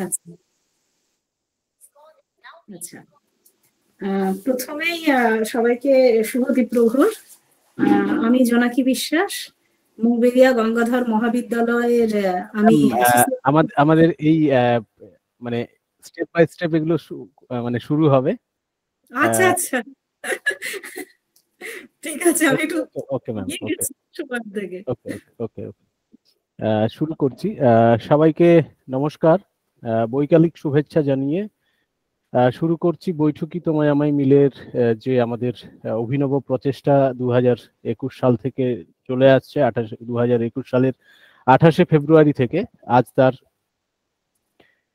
আচ্ছা আচ্ছা। প্রথমেই সবাইকে শুভ দ্বীপ্রহর। আমি জোনাকি বিশ্বাস, মুগবেলিয়া গঙ্গাধর মহাবিদ্যালয়ের আমি আমাদের এই মানে স্টেপ বাই স্টেপ এগুলো মানে শুরু হবে। আচ্ছা আচ্ছা, ঠিক আছে, আমি একটু ওকে ম্যাম, ওকে শুরুর দিকে। ওকে ওকে ওকে শুরু করছি। সবাইকে নমস্কার, বৈকালিক শুভেচ্ছা জানিয়ে শুরু করছি বৈঠকি তোমায় আমায় মিলের যে আমাদের অভিনব প্রচেষ্টা 2021 সাল থেকে চলে আসছে। 2021 সালের 28শে ফেব্রুয়ারি থেকে আজ তার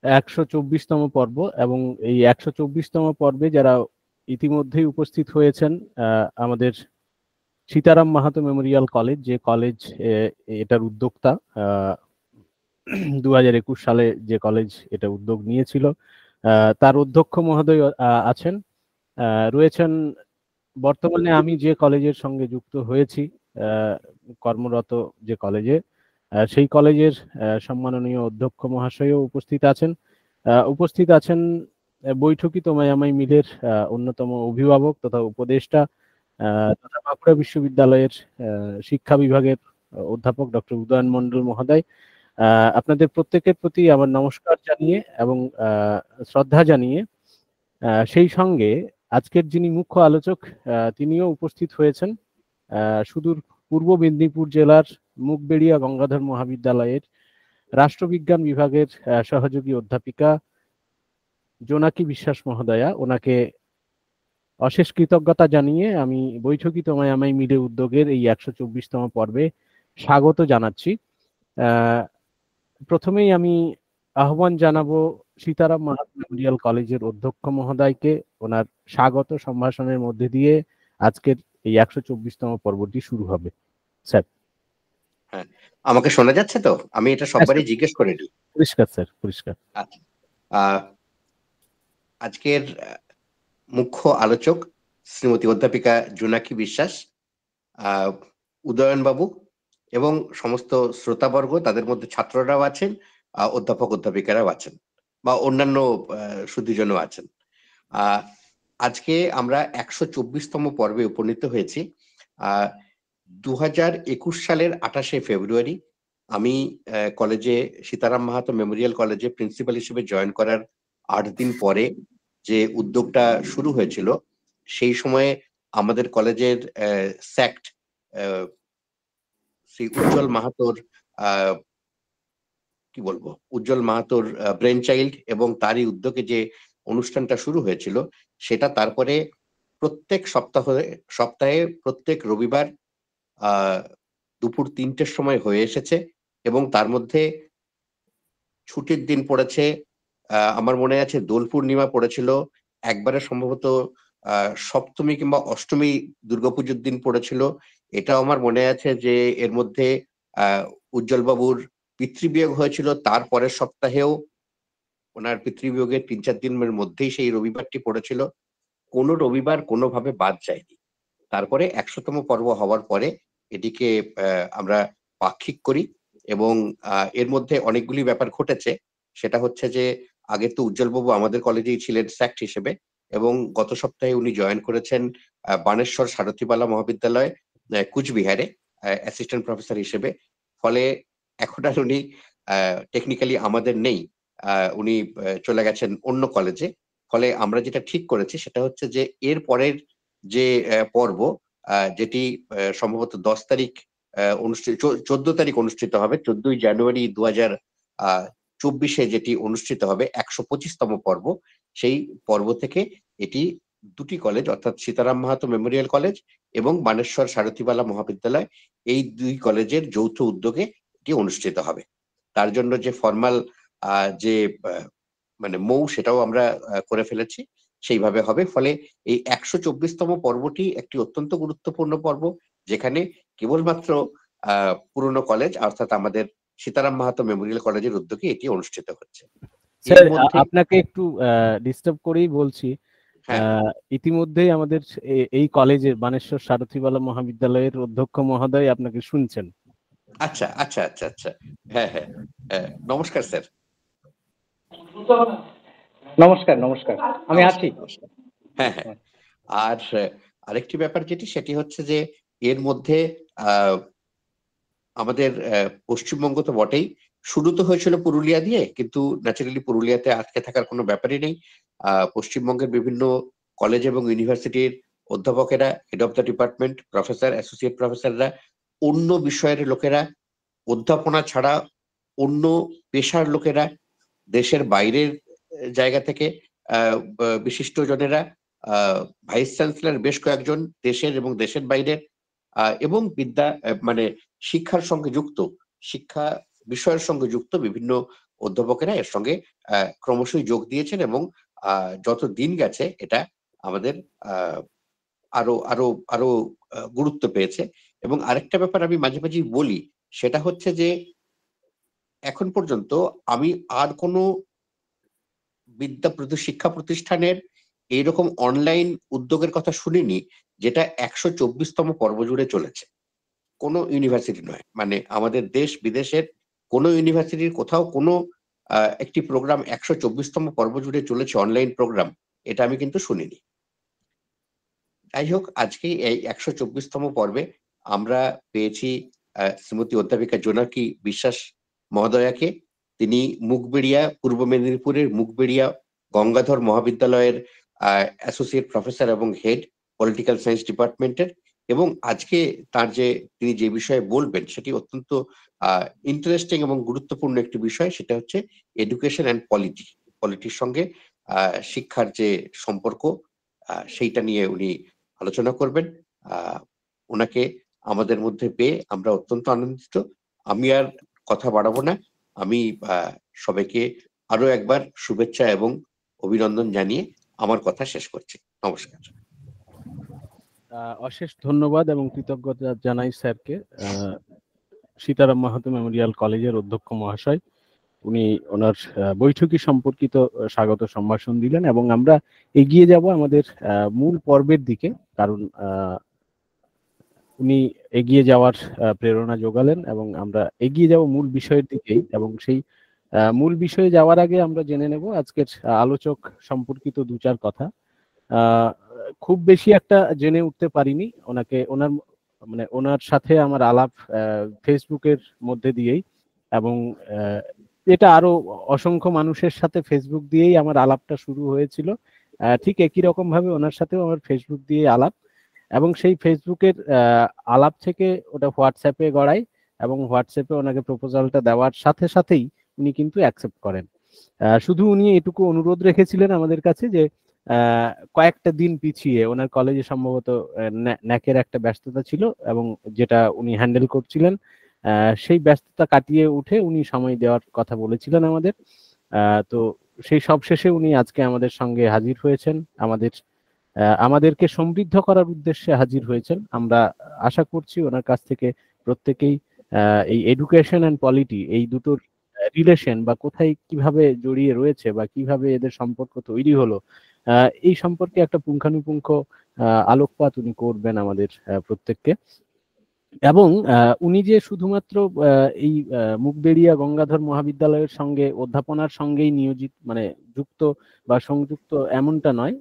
124তম পর্ব। এবং এই 124তম পর্বে যারা ইতিমধ্যেই উপস্থিত হয়েছেন, আমাদের সীতারাম মাহাতো মেমোরিয়াল কলেজ, যে কলেজ এটার উদ্যোক্তা, 2021 সালে যে কলেজ এটা উদ্যোগ নিয়েছিল, তার অধ্যক্ষ মহোদয় আছেন, রয়েছেন। বর্তমানে আমি যে কলেজের সঙ্গে যুক্ত হয়েছি, কর্মরত যে কলেজে, সেই কলেজের সম্মাননীয় অধ্যক্ষ মহাশয়ও উপস্থিত আছেন। উপস্থিত আছেন বৈঠকি তোমায় আমায় মিলের অন্যতম অভিভাবক তথা উপদেষ্টা তথা বাঁকুড়া বিশ্ববিদ্যালয়ের শিক্ষা বিভাগের অধ্যাপক ডক্টর উদয়ন মণ্ডল মহোদয়। আপনাদের প্রত্যেকের প্রতি আমার নমস্কার জানিয়ে এবং শ্রদ্ধা জানিয়ে, সেই সঙ্গে আজকের যিনি মুখ্য আলোচক তিনিও উপস্থিত হয়েছেন, সুদূর পূর্ব মেদিনীপুর জেলার মুগবেড়িয়া গঙ্গাধর মহাবিদ্যালয়ের রাষ্ট্রবিজ্ঞান বিভাগের সহযোগী অধ্যাপিকা জোনাকি বিশ্বাস মহোদয়া। ওনাকে অশেষ কৃতজ্ঞতা জানিয়ে আমি বৈঠকি তোমায় আমায় মিলে উদ্যোগের এই 124তম পর্বে স্বাগত জানাচ্ছি। প্রথমেই আমি আহ্বান জানাবো সীতারাম মাহাতো মেমোরিয়াল কলেজের অধ্যক্ষ মহোদয়কে ওনার স্বাগত সম্ভাষণের মধ্যে দিয়ে আজকের এই 124তম পর্বটি শুরু হবে। স্যার। হ্যাঁ, আমাকে শোনা যাচ্ছে তো? আমি এটা সববারই জিজ্ঞেস করে নিই। পরিষ্কার স্যার, পরিষ্কার। আচ্ছা, আজকের মুখ্য আলোচক শ্রীমতী অধ্যাপিকা জোনাকি বিশ্বাস, উদয়ন বাবু এবং সমস্ত শ্রোতাবর্গ, তাদের মধ্যে ছাত্ররাও আছেন, অধ্যাপক অধ্যাপিকারাও আছেন, বা অন্যান্য সুধীজনও আছেন। আজকে আমরা 124তম পর্বে উপনীত হয়েছি। 2021 সালের 28শে ফেব্রুয়ারি আমি কলেজে, সীতারাম মাহাতো মেমোরিয়াল কলেজে প্রিন্সিপাল হিসেবে জয়েন করার 8 দিন পরে যে উদ্যোগটা শুরু হয়েছিল, সেই সময়ে আমাদের কলেজের স্যাক্ট শ্রী উজ্জ্বল মাহাতোর, কি বলবো, উজ্জ্বল মাহাতোর ব্রেন চাইল্ড এবং তারই উদ্যোগে যে অনুষ্ঠানটা শুরু হয়েছিল, সেটা তারপরে প্রত্যেক সপ্তাহে প্রত্যেক রবিবার দুপুর 3টের সময় হয়ে এসেছে। এবং তার মধ্যে ছুটির দিন পড়েছে, আমার মনে আছে দোল পূর্ণিমা পড়েছিল, একবারে সম্ভবত সপ্তমী কিংবা অষ্টমী দুর্গাপুজোর দিন পড়েছিল। এটা আমার মনে আছে যে এর মধ্যে উজ্জ্বল বাবুর পিতৃবিয়োগ হয়েছিল, তারপরের সপ্তাহেও ওনার পিতৃবিয়োগের 3-4 দিনের মধ্যেই সেই রবিবারটি পড়েছিল। কোনো রবিবার কোনোভাবে বাদ যায়নি। তারপরে 100তম পর্ব হওয়ার পরে এটিকে আমরা পাক্ষিক করি এবং এর মধ্যে অনেকগুলি ব্যাপার ঘটেছে। সেটা হচ্ছে যে আগে তো উজ্জ্বলবাবু আমাদের কলেজেই ছিলেন স্যাক্ট হিসেবে, এবং গত সপ্তাহে উনি জয়েন করেছেন বানেশ্বর সারথীবালা মহাবিদ্যালয় কুচবিহারে অ্যাসিস্ট্যান্ট প্রফেসর হিসেবে। ফলে এখন আর উনি টেকনিক্যালি আমাদের নেই, উনি চলে গেছেন অন্য কলেজে। ফলে আমরা যেটা ঠিক করেছি সেটা হচ্ছে যে এর পরের যে পর্ব, যেটি সম্ভবত 10 তারিখ অনুষ্ঠিত, 14 তারিখ অনুষ্ঠিত হবে, 14ই জানুয়ারি 2024 যেটি অনুষ্ঠিত হবে 125তম পর্ব, সেই পর্ব থেকে এটি দুটি কলেজ, অর্থাৎ সীতারাম মাহাতো মেমোরিয়াল কলেজ এবং বানেশ্বর সারথীবালা মহাবিদ্যালয়, এই দুই কলেজের যৌথ উদ্যোগে এটি অনুষ্ঠিত হবে। তার জন্য যে ফর্মাল যে মানে মৌ, সেটাও আমরা করে ফেলেছি, সেইভাবে হবে। ফলে এই 124তম পর্বটি একটি অত্যন্ত গুরুত্বপূর্ণ পর্ব, যেখানে কেবলমাত্র পুরনো কলেজ অর্থাৎ আমাদের সীতারাম মাহাতো মেমোরিয়াল কলেজের উদ্যোগে এটি অনুষ্ঠিত হচ্ছে। স্যার, আপনাকে একটু ডিস্টার্ব করেই বলছি, ইতিমধ্যেই আমাদের এই কলেজের বানেশ্বর সারথীবালা মহাবিদ্যালয়ের অধ্যক্ষ মহোদয় আপনাকে শুনছেন। আচ্ছা আচ্ছা আচ্ছা আচ্ছা, হ্যাঁ হ্যাঁ, নমস্কার স্যার। নমস্কার, নমস্কার, আমি আছি। নমস্কার। হ্যাঁ, হ্যাঁ। আর আরেকটি ব্যাপার সেটি হচ্ছে যে এর মধ্যে আমাদের পশ্চিমবঙ্গ তো বটেই, শুরু তো হয়েছিল পুরুলিয়া দিয়ে, কিন্তু ন্যাচারালি পুরুলিয়াতে আটকে থাকার কোনো ব্যাপারই নেই। পশ্চিমবঙ্গের বিভিন্ন কলেজ এবং ইউনিভার্সিটির অধ্যাপকেরা, head of the department, professor, associate প্রফেসররা, অন্য বিষয়ের লোকেরা, অধ্যাপনা ছাড়া অন্য পেশার লোকেরা, দেশের বাইরের জায়গা থেকে বিশিষ্ট জনেরা, ভাইস চ্যান্সেলর বেশ কয়েকজন দেশের এবং দেশের বাইরের, এবং মানে শিক্ষার সঙ্গে যুক্ত, শিক্ষা বিষয়ের সঙ্গে যুক্ত বিভিন্ন অধ্যাপকেরা এর সঙ্গে ক্রমশই যোগ দিয়েছেন, এবং যত দিন গেছে এটা আমাদের আরো আরো আরো গুরুত্ব পেয়েছে। এবং আরেকটা ব্যাপার আমি মাঝে মাঝেই বলি, সেটা হচ্ছে যে এখন পর্যন্ত আমি আর কোনো শিক্ষা প্রতিষ্ঠানের এইরকম অনলাইন উদ্যোগের কথা শুনিনি যেটা 124তম পর্ব জুড়ে চলেছে। কোনো ইউনিভার্সিটি নয়, মানে আমাদের দেশ বিদেশের কোনো ইউনিভার্সিটির কোথাও কোনো একটি প্রোগ্রাম 124তম পর্ব জুড়ে চলেছে অনলাইন প্রোগ্রাম, এটা আমি কিন্তু শুনিনি। যাই হোক, আজকে এই 124তম পর্বে আমরা পেয়েছি শ্রীমতী অধ্যাপিকা জোনাকি বিশ্বাস মহোদয়াকে। তিনি মুগবেড়িয়া, পূর্ব মেদিনীপুরের মুগবেড়িয়া গঙ্গাধর মহাবিদ্যালয়ের অ্যাসোসিয়েট প্রফেসর এবং হেড পলিটিক্যাল সায়েন্স ডিপার্টমেন্টের, এবং আজকে তিনি যে বিষয়ে বলবেন সেটি অত্যন্ত ইন্টারেস্টিং এবং গুরুত্বপূর্ণ একটি বিষয়। সেটা হচ্ছে এডুকেশন অ্যান্ড পলিটির সঙ্গে শিক্ষার যে সম্পর্ক, সেইটা নিয়ে উনি আলোচনা করবেন। ওনাকে আমাদের মধ্যে পেয়ে আমরা অত্যন্ত আনন্দিত। আমি আর কথা বাড়াবো না, আমি সবাইকে আরো একবার শুভেচ্ছা এবং অভিনন্দন জানিয়ে আমার কথা শেষ করছি। নমস্কার। অশেষ ধন্যবাদ এবং কৃতজ্ঞতা জানাই স্যারকে। সীতারাম মাহাতো মেমোরিয়াল কলেজের অধ্যক্ষ মহাশয়, উনি ওনার বৈঠকি সম্পর্কিত স্বাগত সম্ভাষণ দিলেন, এবং আমরা এগিয়ে যাব আমাদের মূল পর্বের দিকে, কারণ উনি এগিয়ে যাওয়ার প্রেরণা যোগালেন, এবং আমরা এগিয়ে যাব মূল বিষয়ের দিকেই। এবং সেই মূল বিষয়ে যাওয়ার আগে আমরা জেনে নেব আজকের আলোচক সম্পর্কিত দু চার কথা। খুব বেশি একটা জেনে উঠতে পারিনি ওনাকে, ওনার সাথে আমার আলাপ ফেসবুকের মধ্যে দিয়েই, এবং এটা আরো অসংখ্য মানুষের সাথে ফেসবুক দিয়েই আমার আলাপটা শুরু হয়েছিল। ঠিক একই রকম ভাবে ওনার সাথেও আমার ফেসবুক দিয়ে আলাপ, এবং সেই ফেসবুকের আলাপ থেকে ওটা হোয়াটসঅ্যাপে গড়ায়, এবং হোয়াটসঅ্যাপে ওনাকে প্রপোজালটা দেওয়ার সাথে সাথেই উনি কিন্তু অ্যাকসেপ্ট করেন। শুধু উনি এটুকু অনুরোধ রেখেছিলেন আমাদের কাছে যে কয়েকটা দিন পিছিয়ে, ওনার কলেজে সম্ভবত ন্যাকের একটা ব্যস্ততা ছিল এবং যেটা উনি হ্যান্ডেল করছিলেন, সেই ব্যস্ততা কাটিয়ে উঠে উনি সময় দেওয়ার কথা বলেছিলেন আমাদের। তো সেই সব শেষে উনি আজকে আমাদের সঙ্গে হাজির হয়েছেন, আমাদেরকে সমৃদ্ধ করার উদ্দেশ্যে হাজির হয়েছেন। আমরা আশা করছি ওনার কাছ থেকে প্রত্যেকেই এই এডুকেশন অ্যান্ড পলিটি, এই দুটোর রিলেশন বা কোথায় কিভাবে জড়িয়ে রয়েছে বা কিভাবে এদের সম্পর্ক তৈরি হলো, এই সম্পর্কে একটা পুঙ্খানুপুঙ্খ আলোকপাত উনি করবেন আমাদের প্রত্যেককে। এবং উনি যে শুধুমাত্র এই মুগবেড়িয়া গঙ্গাধর মহাবিদ্যালয়ের সঙ্গে অধ্যাপনার সঙ্গেই নিয়োজিত, মানে যুক্ত বা সংযুক্ত এমনটা নয়,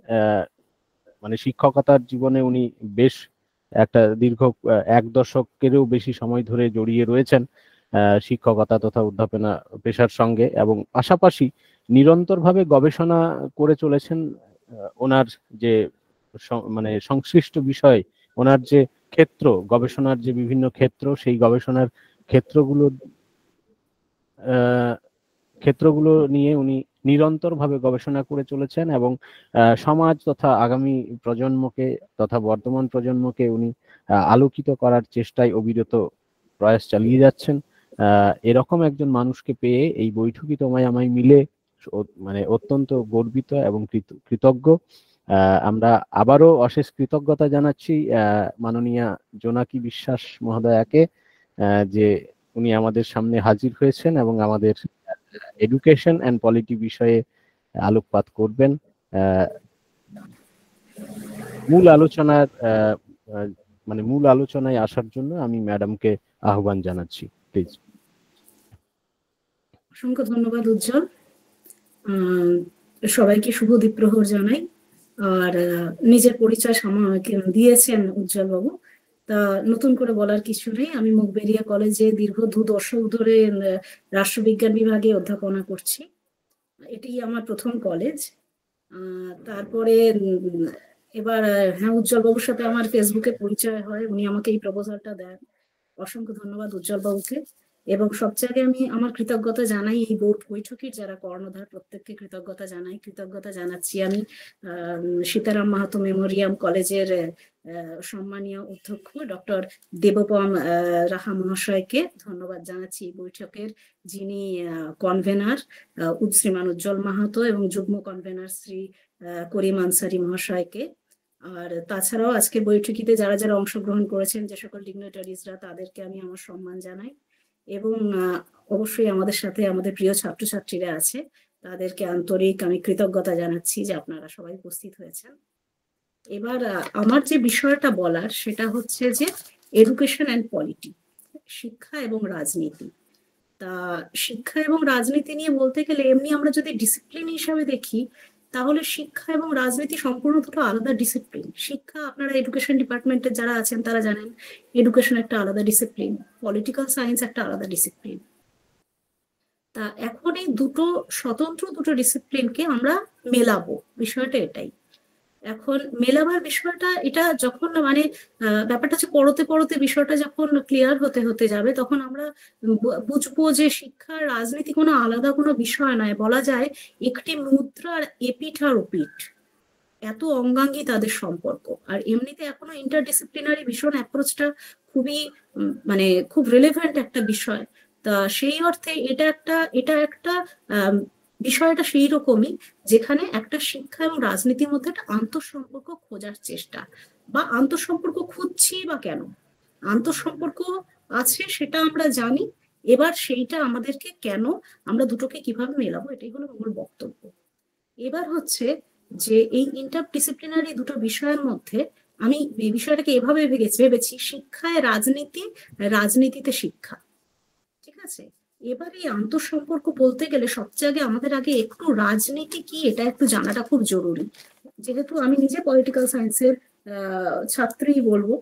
মানে শিক্ষকতার জীবনে উনি বেশ একটা দীর্ঘ 1 দশকেরও বেশি সময় ধরে জড়িয়ে রয়েছেন শিক্ষকতা তথা অধ্যাপনা পেশার সঙ্গে, এবং পাশাপাশি নিরন্তরভাবে গবেষণা করে চলেছেন। ওনার যে মানে সংশ্লিষ্ট বিষয়, ওনার যে ক্ষেত্র, গবেষণার যে বিভিন্ন ক্ষেত্র, সেই গবেষণার ক্ষেত্রগুলো নিয়ে উনি নিরন্তরভাবে গবেষণা করে চলেছেন, এবং সমাজ তথা আগামী প্রজন্মকে তথা বর্তমান প্রজন্মকে উনি আলোকিত করার চেষ্টায় অবিরত প্রয়াস চালিয়ে যাচ্ছেন। এরকম একজন মানুষকে পেয়ে এই বৈঠকি তোমায় আমায় মিলে মানে অত্যন্ত গর্বিত এবং কৃতজ্ঞ। আমরা আবারও অশেষ কৃতজ্ঞতা জানাচ্ছি মাননীয়া জোনাকি বিশ্বাস মহোদয়াকে, যে উনি আমাদের সামনে হাজির হয়েছেন এবং আমাদের এডুকেশন অ্যান্ড পলিটি বিষয়ে আলোকপাত করবেন। মূল আলোচনায় আসার জন্য আমি ম্যাডামকে আহ্বান জানাচ্ছি, প্লিজ। অসংখ্য ধন্যবাদ উজ্জ্বল। সবাইকে শুভ দ্বীপ্রহর জানাই। আর নিজের পরিচয় দিয়েছেন উজ্জ্বল বাবু, তা নতুন করে বলার কিছু নেই। আমি মুগবেরিয়া কলেজে দীর্ঘ 2 দশক ধরে রাষ্ট্রবিজ্ঞান বিভাগে অধ্যাপনা করছি। এটি আমার প্রথম কলেজ। তারপরে এবার হ্যাঁ, উজ্জ্বল বাবুর সাথে আমার ফেসবুকে পরিচয় হয়, উনি আমাকে এই প্রপোজালটা দেন। অসংখ্য ধন্যবাদ উজ্জ্বল বাবুকে। এবং সবচেয়ে আগে আমি আমার কৃতজ্ঞতা জানাই এই বৈঠকের যারা কর্ণধার, প্রত্যেককে কৃতজ্ঞতা জানাচ্ছি আমি সীতারাম মাহাতো মেমোরিয়াম কলেজের সম্মানীয় অধ্যক্ষ ডক্টর দেবপম রাহা মহাশয়কে ধন্যবাদ জানাচ্ছি এই বৈঠকের, যিনি কনভেনার শ্রীমান উজ্জ্বল মাহাতো এবং যুগ্ম কনভেনার শ্রী করিম আনসারি মহাশয়কে। আর তাছাড়াও আজকের বৈঠকিতে যারা যারা অংশগ্রহণ করেছেন, যে সকল ডিগনিটারিজরা, তাদেরকে আমি আমার সম্মান জানাই। এবং অবশ্যই আমাদের সাথে আমাদের প্রিয় ছাত্রছাত্রীরা আছে, তাদেরকে আন্তরিক আমি কৃতজ্ঞতা জানাচ্ছি যে আপনারা সবাই উপস্থিত হয়েছেন। এবার আমার যে বিষয়টা বলার সেটা হচ্ছে যে এডুকেশন অ্যান্ড পলিটি, শিক্ষা এবং রাজনীতি। তা শিক্ষা এবং রাজনীতি নিয়ে বলতে গেলে এমনি আমরা যদি ডিসিপ্লিন হিসাবে দেখি, তাহলে শিক্ষা এবং রাজনীতি সম্পূর্ণ দুটো আলাদা ডিসিপ্লিন। শিক্ষা, আপনারা এডুকেশন ডিপার্টমেন্টের যারা আছেন তারা জানেন, এডুকেশন একটা আলাদা ডিসিপ্লিন, পলিটিক্যাল সায়েন্স একটা আলাদা ডিসিপ্লিন। তা এখন এই দুটো স্বতন্ত্র দুটো ডিসিপ্লিনকে আমরা মেলাবো, বিষয়টা এটাই। এখন মেলাবার বিষয়টা এটা যখন মানে ব্যাপারটা হচ্ছে পড়তে পড়তে বিষয়টা যখন ক্লিয়ার হতে হতে যাবে, তখন আমরা বুঝবো যে শিক্ষা রাজনীতি কোনো আলাদা কোনো বিষয় নয়, বলা যায় একটি মুদ্রার এপিঠ আর ওপিঠ, এত অঙ্গাঙ্গী তাদের সম্পর্ক। আর এমনিতে এখনো ইন্টারডিসিপ্লিনারি ভীষণ অ্যাপ্রোচটা খুবই মানে খুব রিলেভেন্ট একটা বিষয়। তা সেই অর্থে এটা একটা বিষয়টা সেই রকমই, যেখানে একটা শিক্ষা এবং রাজনীতির মধ্যে একটা আন্তঃসম্পর্ক খোঁজার চেষ্টা, বা আন্তঃসম্পর্ক খুঁজছি বা কেন আন্তঃসম্পর্ক আছে সেটা আমরা জানি। এবার সেইটা আমাদেরকে কেন, আমরা দুটোকে কিভাবে মেলাবো, এটাই হলো মূল বক্তব্য। এবার হচ্ছে যে এই ইন্টারডিসিপ্লিনারি দুটো বিষয়ের মধ্যে আমি এই বিষয়টাকে এভাবে ভেবেছি, শিক্ষায় রাজনীতি, রাজনীতিতে শিক্ষা, ঠিক আছে। এবার এই আন্তঃসম্পর্ক বলতে গেলে সবচেয়ে আগে আমাদের একটু রাজনীতি কি এটা একটু জানাটা খুব জরুরি। যেহেতু আমি নিজে পলিটিক্যাল সায়েন্সের ছাত্রী বলবো,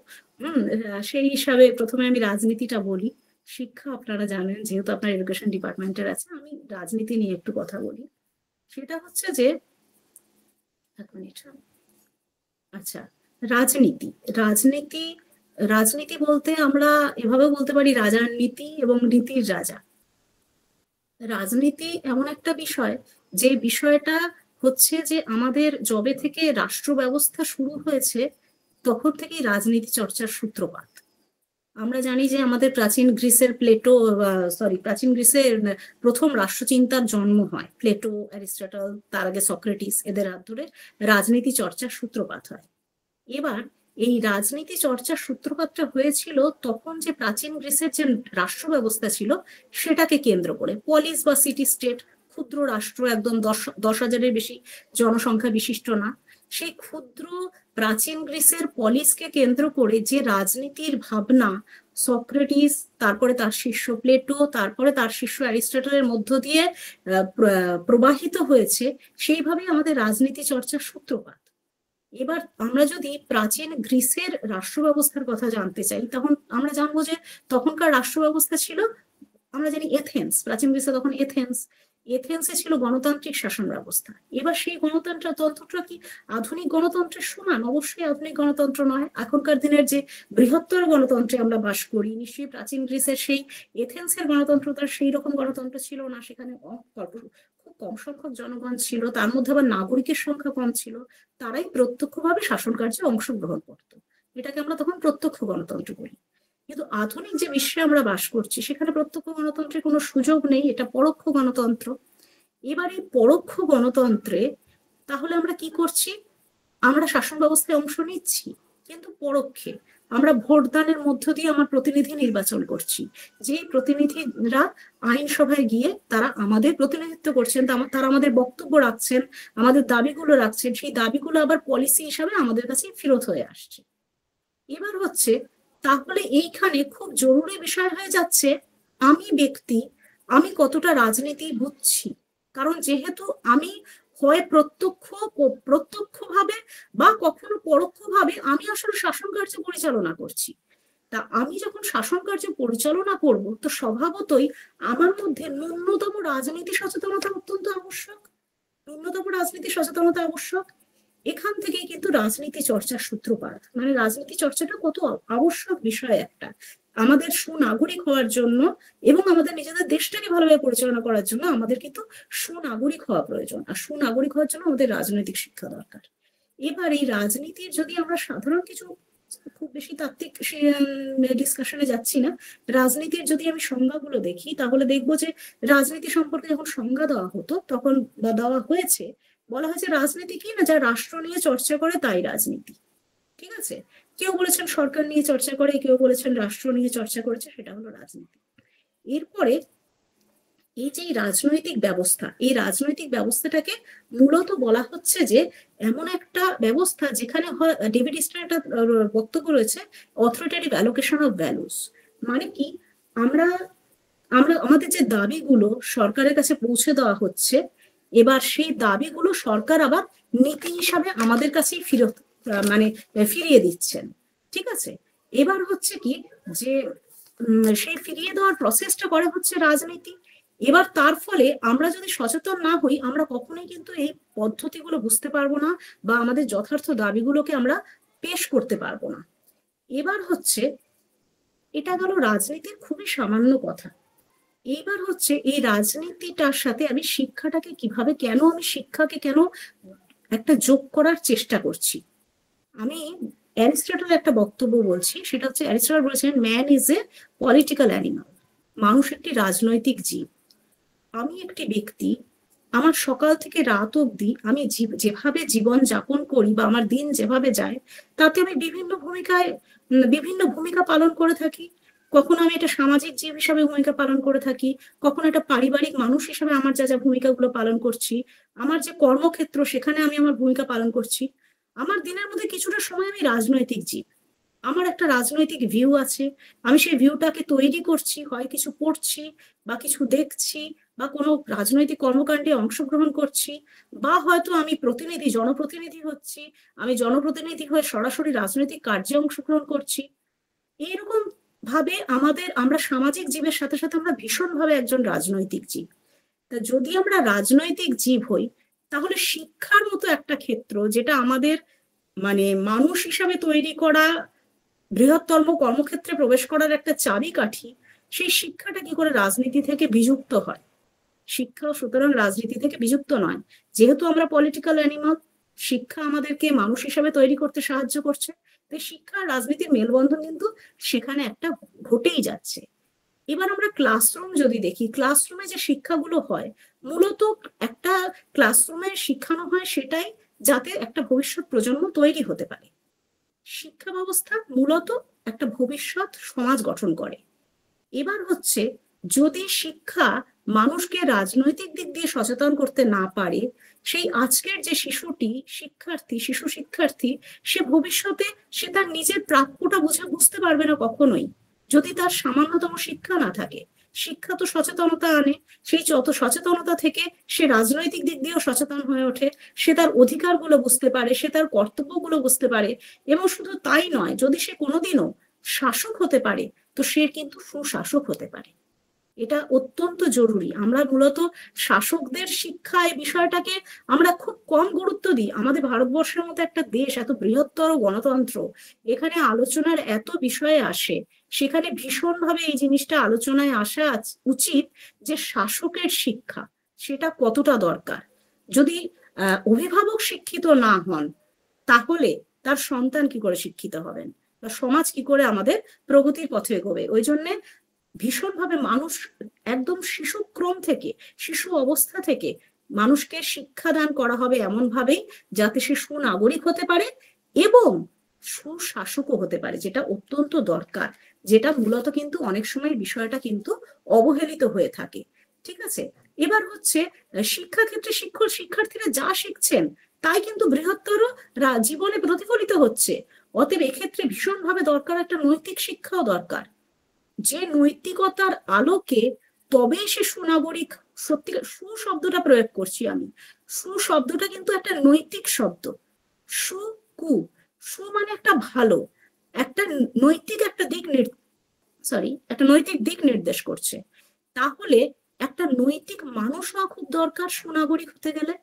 সেই হিসাবে প্রথমে আমি রাজনীতিটা বলি। শিক্ষা আপনারা জানেন, যেহেতু আপনার এডুকেশন ডিপার্টমেন্টের আছে, আমি রাজনীতি নিয়ে একটু কথা বলি। সেটা হচ্ছে যে এক মিনিট, আচ্ছা, রাজনীতি রাজনীতি রাজনীতি বলতে আমরা এভাবে বলতে পারি রাজার নীতি এবং নীতির রাজা। রাজনীতি এমন একটা বিষয়, যে বিষয়টা হচ্ছে যে আমাদের যবে থেকে রাষ্ট্র ব্যবস্থা শুরু হয়েছে তখন থেকেই রাজনীতি চর্চার সূত্রপাত। আমরা জানি যে আমাদের প্রাচীন গ্রিসের প্রাচীন গ্রিসের প্রথম রাষ্ট্রচিন্তার জন্ম হয় প্লেটো, অ্যারিস্টটল, তার আগে সক্রেটিস, এদের হাত ধরে রাজনীতি চর্চার সূত্রপাত হয়। এবার এই রাজনীতি চর্চার সূত্রপাতটা হয়েছিল তখন যে প্রাচীন গ্রিসের যে রাষ্ট্র ব্যবস্থা ছিল সেটাকে কেন্দ্র করে। পলিস বা সিটি স্টেট, ক্ষুদ্র রাষ্ট্র, একদম 10,000-এর বেশি জনসংখ্যা বিশিষ্ট না, সেই ক্ষুদ্র প্রাচীন গ্রিসের পলিসকে কেন্দ্র করে যে রাজনীতির ভাবনা সক্রেটিস, তারপরে তার শিষ্য প্লেটো, তারপরে তার শিষ্য অ্যারিস্টটলের মধ্য দিয়ে প্রবাহিত হয়েছে, সেইভাবেই আমাদের রাজনীতি চর্চার সূত্রপাত। এবার আমরা যদি প্রাচীন গ্রিসের রাষ্ট্র ব্যবস্থার কথা জানতে চাই, তখন আমরা জানবো যে তখনকার রাষ্ট্র ব্যবস্থা ছিল, আমরা জানি এথেন্স, প্রাচীন গ্রিসে তখন এথেন্সে ছিল গণতান্ত্রিক শাসন ব্যবস্থা। এবার সেই গণতন্ত্রটা কি আধুনিক গণতন্ত্রের সমান? অবশ্যই আধুনিক গণতন্ত্র নয়। এখনকার দিনের যে বৃহত্তর গণতন্ত্রে আমরা বাস করি, নিশ্চয়ই প্রাচীন গ্রিসের সেই এথেন্সের গণতন্ত্রটা সেই রকম গণতন্ত্র ছিল না। সেখানে খুব কম সংখ্যক জনগণ ছিল, তার মধ্যে আবার নাগরিকের সংখ্যা কম ছিল, তারাই প্রত্যক্ষভাবে শাসন কার্যে অংশগ্রহণ করত। এটাকে আমরা তখন প্রত্যক্ষ গণতন্ত্র বলি। কিন্তু আধুনিক যে বিশ্বে আমরা বাস করছি সেখানে প্রত্যক্ষ গণতন্ত্রের কোনো সুযোগ নেই, এটা পরোক্ষ গণতন্ত্র। এবার এই পরোক্ষ গণতন্ত্রে তাহলে আমরা কি করছি? আমরা শাসন ব্যবস্থায় অংশ নিচ্ছি, কিন্তু পরোক্ষে। আমরা ভোটদানের মধ্য দিয়ে আমার প্রতিনিধি নির্বাচন করছি, যে প্রতিনিধিরা আইনসভায় গিয়ে তারা আমাদের প্রতিনিধিত্ব করছেন, তারা আমাদের বক্তব্য রাখছেন, আমাদের দাবিগুলো রাখছেন, সেই দাবিগুলো আবার পলিসি হিসাবে আমাদের কাছে ফেরত হয়ে আসছে। এবার হচ্ছে তাহলে এইখানে খুব জরুরি বিষয় হয়ে যাচ্ছে আমি ব্যক্তি, আমি কতটা রাজনীতি বুঝছি। কারণ যেহেতু আমি হয় প্রত্যক্ষভাবে বা কখনো পরোক্ষভাবে আমি আসলে শাসন কার্য পরিচালনা করছি। তা আমি যখন শাসন কার্য পরিচালনা করব, তো স্বভাবতই আমার মধ্যে ন্যূনতম রাজনীতি সচেতনতা অত্যন্ত আবশ্যক। ন্যূনতম রাজনীতি সচেতনতা আবশ্যক। এখান থেকেই কিন্তু রাজনীতি চর্চার সূত্রপাত। মানে রাজনীতি চর্চাটা কত আবশ্যক বিষয় একটা আমাদের সুনাগরিক হওয়ার জন্য এবং আমাদের নিজেদের দেশটাকে ভালোভাবে পরিচালনা করার জন্য আমাদের কিন্তু সুনাগরিক হওয়া প্রয়োজন। আর সুনাগরিক হওয়ার জন্য আমাদের রাজনৈতিক শিক্ষা দরকার। এবার এই রাজনীতির যদি আমরা সাধারণ কিছু, খুব বেশি তাত্ত্বিক ডিসকাশনে যাচ্ছি না, রাজনীতির যদি আমি সংজ্ঞাগুলো দেখি তাহলে দেখবো যে রাজনীতি সম্পর্কে যখন সংজ্ঞা দেওয়া হতো তখন বা দেওয়া হয়েছে, বলা হয়েছে রাজনীতি কি না, যা রাষ্ট্র নিয়ে চর্চা করে তাই রাজনীতি। ঠিক আছে, কেউ বলেছেন সরকার নিয়ে চর্চা করে, কেউ বলেছেন রাষ্ট্র নিয়ে চর্চা করেছে, সেটা হলো রাজনীতি। এরপরে এই যে রাজনৈতিক ব্যবস্থা, এই রাজনৈতিক ব্যবস্থাটাকে মূলত বলা হচ্ছে যে এমন একটা ব্যবস্থা যেখানে ডেভিড ইস্টার একটা বক্তব্য রয়েছে, অথরিটেটিভ অ্যালোকেশন অফ ভ্যালুস। মানে কি, আমরা আমরা আমাদের যে দাবিগুলো সরকারের কাছে পৌঁছে দেওয়া হচ্ছে, এবার সেই দাবিগুলো সরকার আবার নীতি হিসাবে আমাদের কাছেই ফিরিয়ে দিচ্ছেন। ঠিক আছে, এবার হচ্ছে কি যে সেই ফিরিয়ে দেওয়ার প্রসেসটা করে হচ্ছে রাজনীতি। এবার তার ফলে আমরা যদি সচেতন না হই, আমরা কখনোই কিন্তু এই পদ্ধতিগুলো বুঝতে পারবো না বা আমাদের যথার্থ দাবিগুলোকে আমরা পেশ করতে পারবো না। এবার হচ্ছে, এটা গেল রাজনীতির খুবই সামান্য কথা। এইবার হচ্ছে এই রাজনীতিটার সাথে আমি শিক্ষাটাকে কিভাবে, কেন আমি শিক্ষাকে কেন একটা যোগ করার চেষ্টা করছি। আমি অ্যারিস্টটলের একটা বক্তব্য বলছি, সেটা হচ্ছে অ্যারিস্টটল বলেছেন man is a political animal. মানুষ একটি রাজনৈতিক জীব। আমি একটি ব্যক্তি, আমার সকাল থেকে রাত অবধি আমি যেভাবে জীবন যাপন করি বা আমার দিন যেভাবে যায়, তাতে আমি বিভিন্ন ভূমিকা পালন করে থাকি। কখনো আমি একটা সামাজিক জীব হিসাবে ভূমিকা পালন করে থাকি, কখনো একটা পারিবারিক মানুষ হিসাবে আমার যা যা ভূমিকাগুলো পালন করছি, আমার যে কর্মক্ষেত্র সেখানে আমি আমার ভূমিকা পালন করছি। আমার দিনের মধ্যে কিছুটা সময় আমি রাজনৈতিক জীব, আমার একটা রাজনৈতিক ভিউ আছে, আমি সেই ভিউটাকে তৈরি করছি, হয় কিছু পড়ছি বা কিছু দেখছি বা কোনো রাজনৈতিক কর্মকাণ্ডে অংশগ্রহণ করছি, বা হয়তো আমি জনপ্রতিনিধি হচ্ছি, আমি জনপ্রতিনিধি হয়ে সরাসরি রাজনৈতিক কার্যে অংশগ্রহণ করছি। এইরকম ভাবে আমরা সামাজিক জীবের সাথে সাথে আমরা ভীষণভাবে একজন রাজনৈতিক জীব। তা যদি আমরা রাজনৈতিক জীব হই, তাহলে শিক্ষার মতো একটা ক্ষেত্র, যেটা আমাদের মানুষ হিসাবে তৈরি করা, বৃহত্তম কর্মক্ষেত্রে প্রবেশ করার একটা চাবিকাঠি, সেই শিক্ষাটা কি করে রাজনীতি থেকে বিযুক্ত হয়? শিক্ষা সুতরাং রাজনীতি থেকে বিযুক্ত নয়। যেহেতু আমরা পলিটিক্যাল অ্যানিমাল, শিক্ষা আমাদেরকে মানুষ হিসাবে তৈরি করতে সাহায্য করছে। তাই শিক্ষা আর রাজনীতির মেলবন্ধন কিন্তু সেখানে একটা ঘটেই যাচ্ছে। এবার আমরা ক্লাসরুম যদি দেখি, ক্লাসরুমে যে শিক্ষাগুলো হয়, মূলত একটা ক্লাসরুমে শিখানো হয় সেটাই, যাতে একটা ভবিষ্যৎ প্রজন্ম তৈরি হতে পারে। শিক্ষা ব্যবস্থা মূলত একটা ভবিষ্যৎ সমাজ গঠন করে। এবার হচ্ছে, যদি শিক্ষা মানুষকে রাজনৈতিক দিক দিয়ে সচেতন করতে না পারে, সেই আজকের যে শিশু শিক্ষার্থী, সে ভবিষ্যতে সে তার নিজের প্রাপ্যটা বুঝতে পারবে না কখনোই, যদি তার সামান্যতম শিক্ষা না থাকে। শিক্ষা তো সচেতনতা আনে, সেই সচেতনতা থেকে সে রাজনৈতিক দিক দিয়েও সচেতন হয়ে ওঠে, সে তার অধিকারগুলো বুঝতে পারে, সে তার কর্তব্যগুলো বুঝতে পারে। এবং শুধু তাই নয়, যদি সে কোনোদিনও শাসক হতে পারে, তো সে কিন্তু সুশাসক হতে পারে। এটা অত্যন্ত জরুরি। আমরা মূলত শাসকদের শিক্ষা এই বিষয়টাকে আমরা খুব কম গুরুত্ব দিই। আমাদের ভারতবর্ষের মতো একটা দেশ, এত বৃহত্তর গণতন্ত্র, এখানে আলোচনার এত বিষয়ে আসে, সেখানে ভীষণভাবে এই জিনিসটা আলোচনায় আসা উচিত যে শাসকের শিক্ষা সেটা কতটা দরকার। যদি অভিভাবক শিক্ষিত না হন, তাহলে তার সন্তান কি করে শিক্ষিত হবেন, বা সমাজ কি করে আমাদের প্রগতির পথে এগোবে? ওই জন্যে ভীষণভাবে মানুষ একদম শিশু অবস্থা থেকে মানুষকে শিক্ষাদান করা হবে এমন ভাবেই, যাতে সে সুনাগরিক হতে পারে এবং সুশাসকও হতে পারে, যেটা অত্যন্ত দরকার, যেটা মূলত কিন্তু অনেক সময় বিষয়টা কিন্তু অবহেলিত হয়ে থাকে। ঠিক আছে, এবার হচ্ছে শিক্ষাক্ষেত্রে শিক্ষার্থীরা যা শিখছেন তাই কিন্তু বৃহত্তর জীবনে প্রতিফলিত হচ্ছে। অতএব এক্ষেত্রে ভীষণভাবে দরকার একটা নৈতিক শিক্ষাও দরকার, যে নৈতিকতার আলোকে তবেই সে সুনাগরিক সত্যিকার সু শব্দটা প্রয়োগ করছি আমি, সু শব্দটা কিন্তু একটা নৈতিক শব্দ। সু কু, সু মানে একটা ভালো, একটা নৈতিক একটা দিক একটা নৈতিক দিক নির্দেশ করছে। তাহলে একটা নৈতিক মানুষ হওয়া খুব দরকার সুনাগরিক হতে গেলে।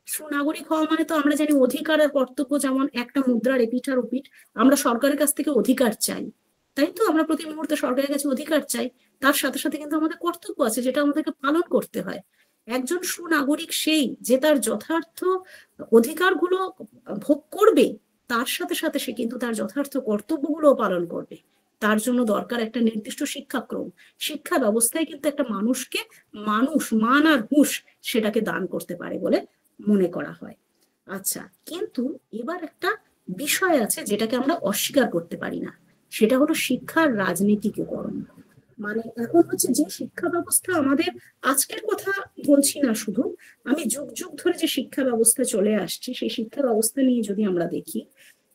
সুনাগরিক হওয়া মানে তো আমরা জানি অধিকার আর কর্তব্য যেমন একটা মুদ্রার এপিঠ আর ওপিঠ। আমরা সরকারের কাছ থেকে অধিকার চাই, তাই তো? আমরা প্রতি মুহূর্তে সরকারের কাছে অধিকার চাই, তার সাথে সাথে কিন্তু আমাদের কর্তব্য আছে যেটা আমাদেরকে পালন করতে হয়। একজন সুনাগরিক সেই যে তার যথার্থ অধিকারগুলো ভোগ করবে, তার সাথে সাথে সে কিন্তু তার যথার্থ কর্তব্যগুলো পালন করবে। তার জন্য দরকার একটা নির্দিষ্ট শিক্ষাক্রম। শিক্ষা ব্যবস্থায় কিন্তু একটা মানুষকে মানুষ মান আর হুঁশ সেটাকে দান করতে পারে বলে মনে করা হয়। আচ্ছা, কিন্তু এবার একটা বিষয় আছে যেটাকে আমরা অস্বীকার করতে পারি না, সেটা হলো শিক্ষার রাজনীতিকরণ। মানে এখন হচ্ছে যে শিক্ষা ব্যবস্থা আমাদের, আজকের কথা বলছি না শুধু, আমি যুগ যুগ ধরে যে শিক্ষা ব্যবস্থা চলে আসছে সেই শিক্ষা ব্যবস্থা নিয়ে যদি আমরা দেখি,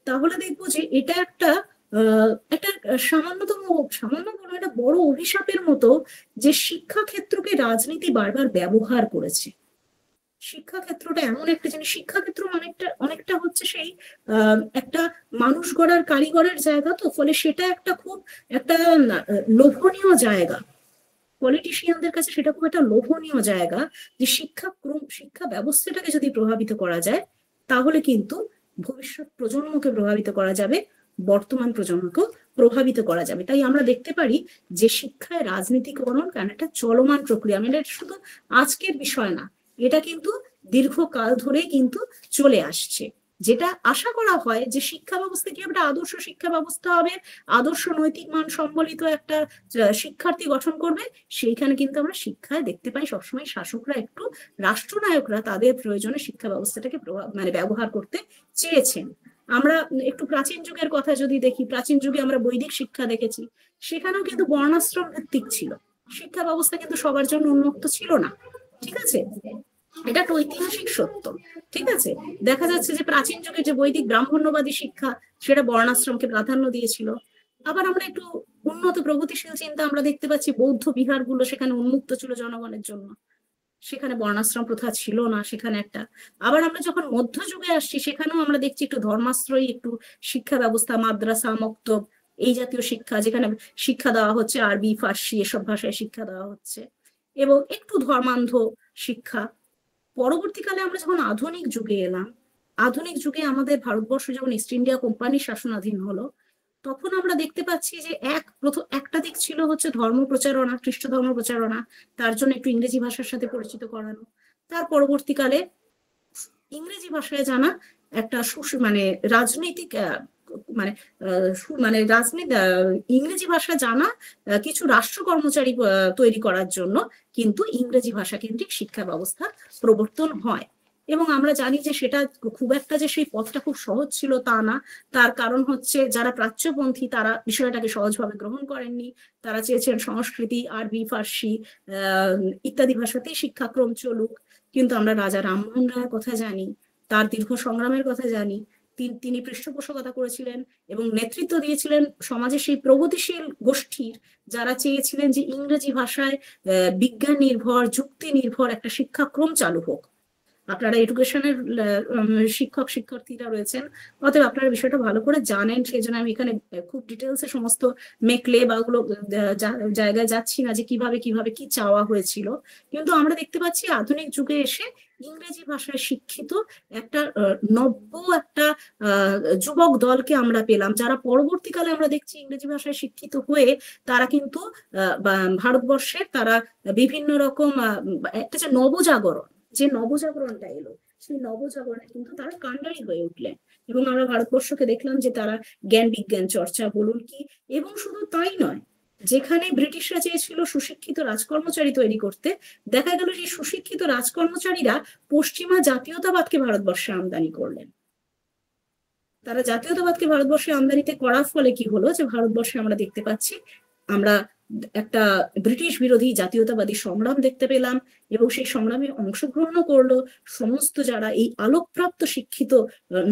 তাহলে দেখবো যে এটা একটা সামান্য বড় একটা বড় অভিশাপের মতো, যে শিক্ষা ক্ষেত্রকে রাজনীতি বারবার ব্যবহার করেছে। শিক্ষাক্ষেত্রটা এমন একটা জিনিস, শিক্ষাক্ষেত্র অনেকটা হচ্ছে সেই একটা মানুষ গড়ার কারিগরের জায়গা, তো ফলে সেটা একটা লোভনীয় জায়গা। পলিটিশিয়ানদের কাছে সেটা খুব একটা লোভনীয় জায়গা, যে শিক্ষা ব্যবস্থাটাকে যদি প্রভাবিত করা যায়, তাহলে কিন্তু ভবিষ্যৎ প্রজন্মকে প্রভাবিত করা যাবে, বর্তমান প্রজন্মকেও প্রভাবিত করা যাবে। তাই আমরা দেখতে পারি যে শিক্ষায় রাজনীতিকরণ কেন একটা চলমান প্রক্রিয়া। মানে এটা শুধু আজকের বিষয় না, এটা কিন্তু দীর্ঘকাল ধরেই কিন্তু চলে আসছে। যেটা আশা করা হয় যে শিক্ষা ব্যবস্থা কি একটা আদর্শ শিক্ষা ব্যবস্থা হবে, আদর্শ নৈতিক মান সম্বলিত একটা শিক্ষার্থী গঠন করবে, সেইখানে কিন্তু আমরা শিক্ষায় দেখতে পাই সবসময় শাসকরা একটু, রাষ্ট্রনায়করা তাদের প্রয়োজনে শিক্ষা ব্যবস্থাটাকে ব্যবহার করতে চেয়েছেন। আমরা একটু প্রাচীন যুগের কথা যদি দেখি, প্রাচীন যুগে আমরা বৈদিক শিক্ষা দেখেছি, সেখানেও কিন্তু বর্ণাশ্রম ভিত্তিক ছিল। শিক্ষা ব্যবস্থা কিন্তু সবার জন্য উন্মুক্ত ছিল না, ঠিক আছে? এটা একটা ঐতিহাসিক সত্য, ঠিক আছে? দেখা যাচ্ছে যে প্রাচীন যুগে যে বৈদিক ব্রাহ্মণ্যবাদী শিক্ষা, সেটা বর্ণাশ্রমকে প্রাধান্য দিয়েছিল। আবার আমরা একটু উন্নত প্রগতিশীল চিন্তা আমরা দেখতে পাচ্ছি, বৌদ্ধ বিহারগুলো সেখানে উন্মুক্ত ছিল জনগণের জন্য, সেখানে বর্ণাশ্রম প্রথা ছিল না সেখানে একটা। আবার আমরা যখন মধ্যযুগে আসছি, সেখানেও আমরা দেখছি একটু ধর্মাশ্রয়ী একটু শিক্ষা ব্যবস্থা, মাদ্রাসা, মক্তব, এই জাতীয় শিক্ষা, যেখানে শিক্ষা দেওয়া হচ্ছে আরবি, ফার্সি এসব ভাষায় শিক্ষা দেওয়া হচ্ছে, এবং একটু ধর্মান্ধ শিক্ষা। পরবর্তীকালে আমরা যখন আধুনিক যুগে এলাম, আধুনিক যুগে আমাদের ভারতবর্ষ যখন ইস্ট ইন্ডিয়া কোম্পানির শাসনাধীন হলো, তখন আমরা দেখতে পাচ্ছি যে একটা দিক ছিল হচ্ছে ধর্ম প্রচারণা, খ্রিস্ট ধর্ম প্রচারণা, তার জন্য একটু ইংরেজি ভাষার সাথে পরিচিত করানো। তার পরবর্তীকালে ইংরেজি ভাষায় জানা একটা রাজনৈতিক ইংরেজি ভাষা জানা কিছু রাষ্ট্র কর্মচারী তৈরি করার জন্য কিন্তু ইংরেজি ভাষা কেন্দ্রিক শিক্ষা ব্যবস্থা প্রবর্তন হয়। এবং আমরা জানি যে সেটা খুব একটা যে সেই পথটা খুব সহজ ছিল তা না। তার কারণ হচ্ছে যারা প্রাচ্যপন্থী তারা বিষয়টাকে সহজভাবে গ্রহণ করেননি। তারা চেয়েছেন সংস্কৃতি, আরবি, ফার্সি ইত্যাদি ভাষাতেই শিক্ষাক্রম চলুক। কিন্তু আমরা রাজা রামমোহন রায়ের কথা জানি, তার দীর্ঘ সংগ্রামের কথা জানি। তিনি পৃষ্ঠপোষকতা করেছিলেন এবং নেতৃত্ব দিয়েছিলেন সমাজের সেই প্রগতিশীল গোষ্ঠীর, যারা চেয়েছিলেন যে ইংরেজি ভাষায় বিজ্ঞান নির্ভর, যুক্তি নির্ভর একটা শিক্ষাক্রম চালু হোক। আপনারা এডুকেশনের শিক্ষক শিক্ষার্থীরা রয়েছেন, অতএব আপনারা বিষয়টা ভালো করে জানেন, সেই জন্য আমি এখানে খুব ডিটেলসে সমস্ত মেকলে বা ওগুলো জায়গায় যাচ্ছি না যে কিভাবে কি চাওয়া হয়েছিল। কিন্তু আমরা দেখতে পাচ্ছি আধুনিক যুগে এসে ইংরেজি ভাষায় শিক্ষিত একটা নব্য একটা যুবক দলকে আমরা পেলাম, যারা পরবর্তীকালে আমরা দেখছি ইংরেজি ভাষায় শিক্ষিত হয়ে তারা কিন্তু ভারতবর্ষের তারা বিভিন্ন রকম একটা যে নবজাগরণটা এলো, সেই নবজাগরণে কিন্তু তারা কাণ্ডারি হয়ে উঠলেন। এবং আমরা ভারতবর্ষকে দেখলাম যে তারা জ্ঞান বিজ্ঞান চর্চা বলুন কি, এবং শুধু তাই নয়, যেখানে ব্রিটিশরা চেয়েছিল সুশিক্ষিত রাজকর্মচারী তৈরি করতে, দেখা গেল যে সুশিক্ষিত রাজকর্মচারীরা পশ্চিমা জাতীয়তাবাদকে ভারতবর্ষে আমদানি করলেন। তারা জাতীয়তাবাদকে ভারতবর্ষে আমদানিতে করার ফলে কি হলো, যে ভারতবর্ষে আমরা দেখতে পাচ্ছি আমরা একটা ব্রিটিশ বিরোধী জাতীয়তাবাদী সংগ্রাম দেখতে পেলাম, এবং সেই সংগ্রামে অংশগ্রহণ করলো সমস্ত যারা এই আলোকপ্রাপ্ত শিক্ষিত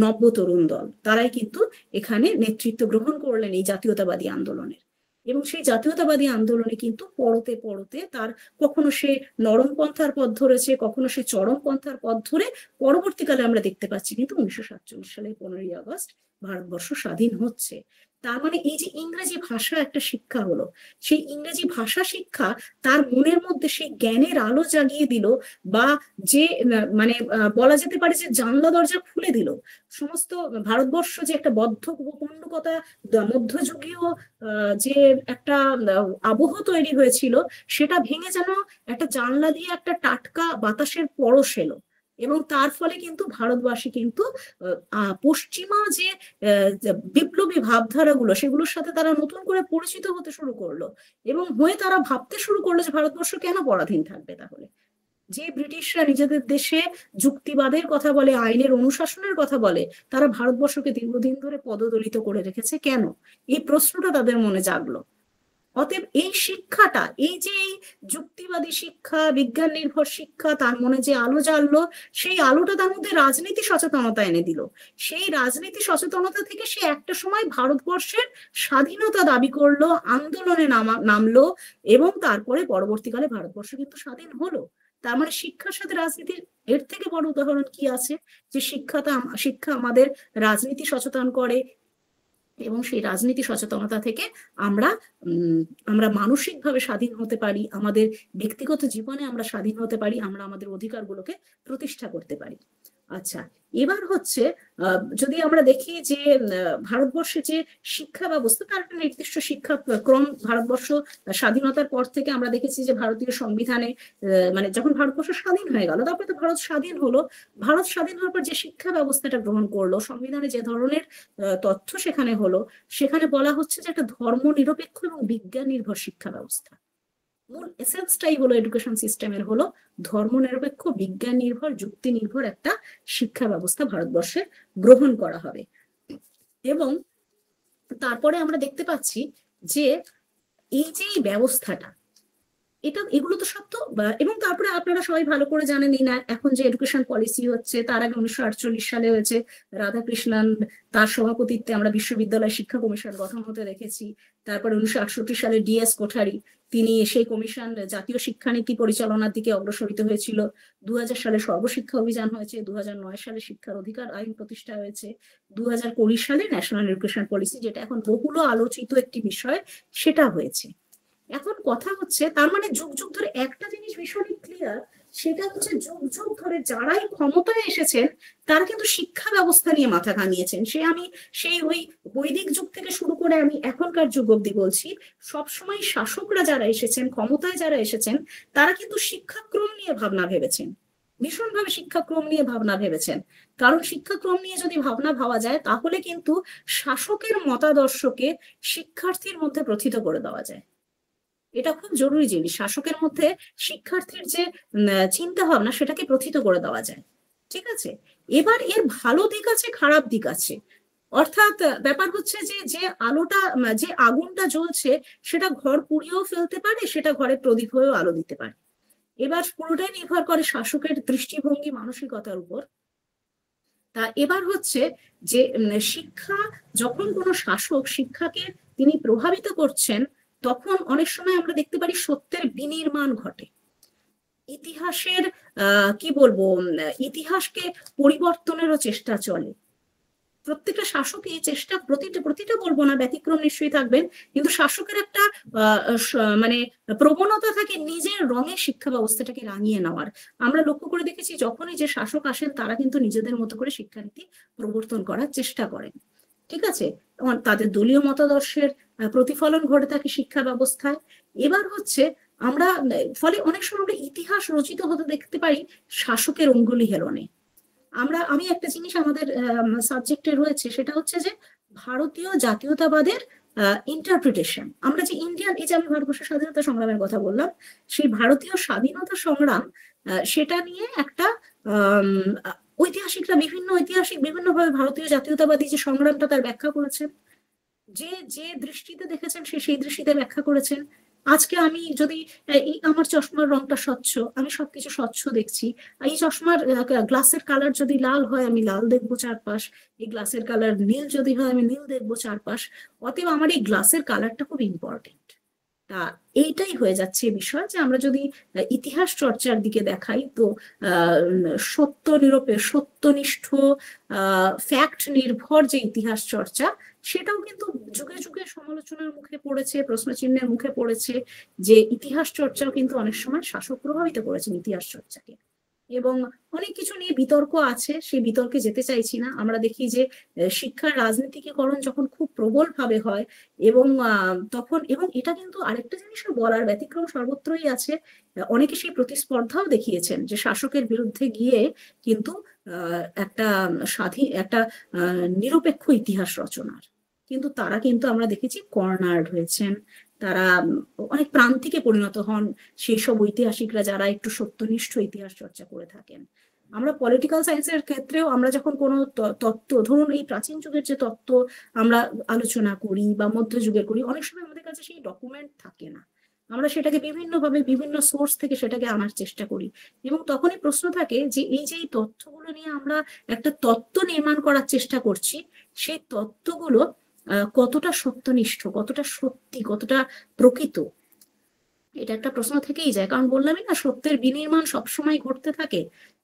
নব্য তরুণ দল, তারাই কিন্তু এখানে নেতৃত্ব গ্রহণ করলেন এই জাতীয়তাবাদী আন্দোলনের। এবং সেই জাতীয়তাবাদী আন্দোলনে কিন্তু পড়তে পড়তে তার কখনো সে নরম পন্থার পথ ধরেছে, কখনো সে চরম পন্থার পথ ধরে পরবর্তীকালে আমরা দেখতে পাচ্ছি কিন্তু 1947 সালের 15ই আগস্ট ভারতবর্ষ স্বাধীন হচ্ছে। তার মানে এই যে ইংরেজি ভাষা একটা শিক্ষা হলো, সেই ইংরেজি ভাষা শিক্ষা তার মনের মধ্যে সেই জ্ঞানের আলো জাগিয়ে দিল, বা যে মানে বলা যেতে পারে যে জানলা দরজা খুলে দিল। সমস্ত ভারতবর্ষ যে একটা বদ্ধ ভূখণ্ডকতা, মধ্যযুগীয় যে একটা আবহ তৈরি হয়েছিল, সেটা ভেঙে যেন একটা জানলা দিয়ে একটা টাটকা বাতাসের পরশ এলো। এবং তার ফলে কিন্তু ভারতবাসী কিন্তু পশ্চিমা যে বিপ্লবী ভাবধারাগুলো, সেগুলোর সাথে তারা নতুন করে পরিচিত হতে শুরু করলো, এবং হয়ে তারা ভাবতে শুরু করলো যে ভারতবর্ষ কেন পরাধীন থাকবে তাহলে। যে ব্রিটিশরা নিজেদের দেশে যুক্তিবাদের কথা বলে, আইনের অনুশাসনের কথা বলে, তারা ভারতবর্ষকে দীর্ঘদিন ধরে পদদলিত করে রেখেছে কেন? এই প্রশ্নটা তাদের মনে জাগলো। অতএব এই শিক্ষাটা, এই যে এই যুক্তিবাদী শিক্ষা, বিজ্ঞান নির্ভর শিক্ষা, তার মনে যে আলো জ্বাললো, সেই আলোটা তার মধ্যে রাজনীতি সচেতনতা এনে দিল। সেই রাজনীতি সচেতনতা থেকে সে একটা সময় ভারতবর্ষের স্বাধীনতা দাবি করলো, আন্দোলনে নামলো, এবং তারপরে পরবর্তীকালে ভারতবর্ষ কিন্তু স্বাধীন হলো। তার মানে শিক্ষার সাথে রাজনীতির এর থেকে বড় উদাহরণ কি আছে? যে শিক্ষা আমাদের রাজনীতি সচেতন করে, এবং সেই রাজনীতি সচেতনতা থেকে আমরা মানসিকভাবে স্বাধীন হতে পারি, আমাদের ব্যক্তিগত জীবনে আমরা স্বাধীন হতে পারি, আমরা আমাদের অধিকারগুলোকে প্রতিষ্ঠা করতে পারি। আচ্ছা, এবার হচ্ছে যদি আমরা দেখি যে ভারতবর্ষে যে শিক্ষা ব্যবস্থা, তার একটা নির্দিষ্ট শিক্ষা ক্রম ভারতবর্ষ স্বাধীনতার পর থেকে আমরা দেখেছি যে ভারতীয় সংবিধানে, মানে যখন ভারতবর্ষ স্বাধীন হয়ে গেল, তারপরে তো ভারত স্বাধীন হলো, ভারত স্বাধীন হওয়ার পর যে শিক্ষা ব্যবস্থাটা গ্রহণ করলো, সংবিধানে যে ধরনের তথ্য সেখানে হলো, সেখানে বলা হচ্ছে যে একটা ধর্ম নিরপেক্ষ এবং বিজ্ঞান নির্ভর শিক্ষা ব্যবস্থা। মূল এসেন্সটাই হলো এডুকেশন সিস্টেমের হলো ধর্ম নিরপেক্ষ, বিজ্ঞান নির্ভর, যুক্তি নির্ভর একটা শিক্ষা ব্যবস্থা ভারতবর্ষে গ্রহণ করা হবে। এবং তারপরে আমরা দেখতে পাচ্ছি যে এই যে ব্যবস্থাটা, এগুলো তো সব তো, এবং তারপরে আপনারা সবাই ভালো করে জানেনই না, এখন যে এডুকেশন পলিসি হচ্ছে, তার আগে 1948 সালে হয়েছে রাধাকৃষ্ণন, তার সভাপতিত্বে আমরা বিশ্ববিদ্যালয় শিক্ষা কমিশন গঠন হতে দেখেছি। তারপরে 1968 সালে ডিএস কোঠারি, তিনি সেই কমিশন জাতীয় শিক্ষানীতি পরিচালনার দিকে অগ্রসরিত হয়েছিল। 2000 সালে সর্বশিক্ষা অভিযান হয়েছে, 2009 সালে শিক্ষার অধিকার আইন প্রতিষ্ঠা হয়েছে, 2020 সালে ন্যাশনাল এডুকেশন পলিসি, যেটা এখন বহুল আলোচিত একটি বিষয়, সেটা হয়েছে। এখন কথা হচ্ছে, তার মানে যুগ যুগ ধরে একটা জিনিস ভীষণই ক্লিয়ার, সেটা হচ্ছে যুগ যুগ ধরে যারাই ক্ষমতায় এসেছেন তারা কিন্তু শিক্ষা ব্যবস্থা নিয়ে মাথা ঘামিয়েছেন। সেই ওই বৈদিক যুগ থেকে শুরু করে আমি এখনকার যুগ অব্দি বলছি, সবসময় শাসকরা যারা এসেছেন, ক্ষমতায় যারা এসেছেন, তারা কিন্তু শিক্ষাক্রম নিয়ে ভাবনা ভেবেছেন, ভীষণভাবে শিক্ষাক্রম নিয়ে ভাবনা ভেবেছেন। কারণ শিক্ষাক্রম নিয়ে যদি ভাবনা ভাবা যায়, তাহলে কিন্তু শাসকের মতাদর্শকে শিক্ষার্থীর মধ্যে প্রথিত করে দেওয়া যায়। এটা খুব জরুরি জিনিস, শাসকের মধ্যে শিক্ষার্থীর যে চিন্তা ভাবনা, সেটাকে প্রথিত করে দেওয়া যায়। ঠিক আছে, এবার এর ভালো দিক আছে, খারাপ দিক আছে। অর্থাৎ ব্যাপার হচ্ছে যে আলোটা, যে আগুনটা জ্বলছে, সেটা ঘর পুড়িয়েও ফেলতে পারে, সেটা ঘরে প্রদীপ হয়েও আলো দিতে পারে। এবার পুরোটাই নির্ভর করে শাসকের দৃষ্টিভঙ্গি, মানসিকতার উপর। তা এবার হচ্ছে যে শিক্ষা, যখন কোনো শাসক শিক্ষাকে তিনি প্রভাবিত করছেন, তখন অনেক সময় আমরা দেখতে পারি সত্যের বিনির্মাণ ঘটে, ইতিহাসের কি বলবো, ইতিহাসকে পরিবর্তনেরও চেষ্টা চলে। প্রত্যেকটা শাসক এই চেষ্টা, প্রতিটা বলবো না, ব্যতিক্রম নিশ্চয়ই থাকবেন, কিন্তু শাসকের একটা মানে প্রবণতা থাকে নিজের রঙে শিক্ষা ব্যবস্থাটাকে রাঙিয়ে নেওয়ার। আমরা লক্ষ্য করে দেখেছি, যখনই যে শাসক আসেন, তারা কিন্তু নিজেদের মতো করে শিক্ষানীতি প্রবর্তন করার চেষ্টা করেন। ঠিক আছে, তাদের দলীয় মতাদর্শের প্রতিফলন ঘটে থাকে শিক্ষা ব্যবস্থায়। এবার হচ্ছে আমরা ফলে অনেক সময় আমরা ইতিহাস রচিত হতে দেখতে পারি শাসকের অঙ্গুলি হেলনে। আমি একটা জিনিস আমাদের সাবজেক্টে রয়েছে, সেটা হচ্ছে যে ভারতীয় জাতীয়তাবাদের ইন্টারপ্রিটেশন। আমরা যে ইন্ডিয়ান, এই যে আমি ভারতবর্ষের স্বাধীনতা সংগ্রামের কথা বললাম, সেই ভারতীয় স্বাধীনতা সংগ্রাম, সেটা নিয়ে একটা ঐতিহাসিকরা বিভিন্নভাবে ভারতীয় জাতীয়তাবাদী যে সংগ্রামটা, তার ব্যাখ্যা করেছেন। যে দৃষ্টিতে দেখেছেন সেই দৃষ্টিতে ব্যাখ্যা করেছেন। আজকে আমি যদি আমার চশমার রংটা স্বচ্ছ, আমি সবকিছু স্বচ্ছ দেখছি। এই চশমার গ্লাসের কালার যদি লাল হয়, আমি লাল দেখবো চারপাশ। এই গ্লাসের কালার নীল যদি হয়, আমি নীল দেখবো চারপাশ। অতএব আমার এই গ্লাসের কালারটা খুব ইম্পর্টেন্ট। তা এইটাই হয়ে যাচ্ছে বিষয়, যে আমরা যদি ইতিহাস চর্চার দিকে দেখাই, তো সত্যনিষ্ঠ ফ্যাক্ট নির্ভর যে ইতিহাস চর্চা, সেটাও কিন্তু যুগে যুগে সমালোচনার মুখে পড়েছে, প্রশ্নচিহ্নের মুখে পড়েছে, যে ইতিহাস চর্চাও কিন্তু অনেক সময় শাসক প্রভাবিত করেছেন ইতিহাস চর্চাকে। এবং অনেক কিছু নিয়ে বিতর্ক আছে, সেই বিতর্কে যেতে চাইছি না। আমরা দেখি যে শিক্ষার রাজনীতিকীকরণ যখন খুব প্রবল ভাবে হয়, এবং তখন, এবং এটা কিন্তু আরেকটা জিনিস বলার, ব্যতিক্রম সর্বত্রই আছে, অনেকে সেই প্রতিস্পর্ধাও দেখিয়েছেন, যে শাসকের বিরুদ্ধে গিয়ে কিন্তু একটা একটা নিরপেক্ষ ইতিহাস রচনার, কিন্তু তারা কিন্তু আমরা দেখেছি কর্নার্ড হয়েছেন, তারা অনেক প্রান্তিকে পরিণত হন সেই সব ঐতিহাসিকরা যারা একটু সত্যনিষ্ঠ ইতিহাস চর্চা করে থাকেন। আমরা পলিটিক্যাল সায়েন্সের ক্ষেত্রেও আমরা যখন কোনো তত্ত্ব, ধরুন এই প্রাচীন যুগের যে তত্ত্ব আমরা আলোচনা করি বা মধ্যযুগের করি, অনেক সময় আমাদের কাছে সেই ডকুমেন্ট থাকে না, আমরা সেটাকে বিভিন্নভাবে বিভিন্ন সোর্স থেকে সেটাকে আনার চেষ্টা করি, এবং তখনই প্রশ্ন থাকে যে এই যে এই তথ্যগুলো নিয়ে আমরা একটা তত্ত্ব নির্মাণ করার চেষ্টা করছি, সেই তত্ত্বগুলো কতটা সত্যনিষ্ঠ, কতটা সত্যি, কতটা প্রকৃত, এটা একটা প্রশ্ন থেকেই যায়। কারণ বললামই না, সত্যের বিনির্মাণ সবসময় ঘটতে থাকে,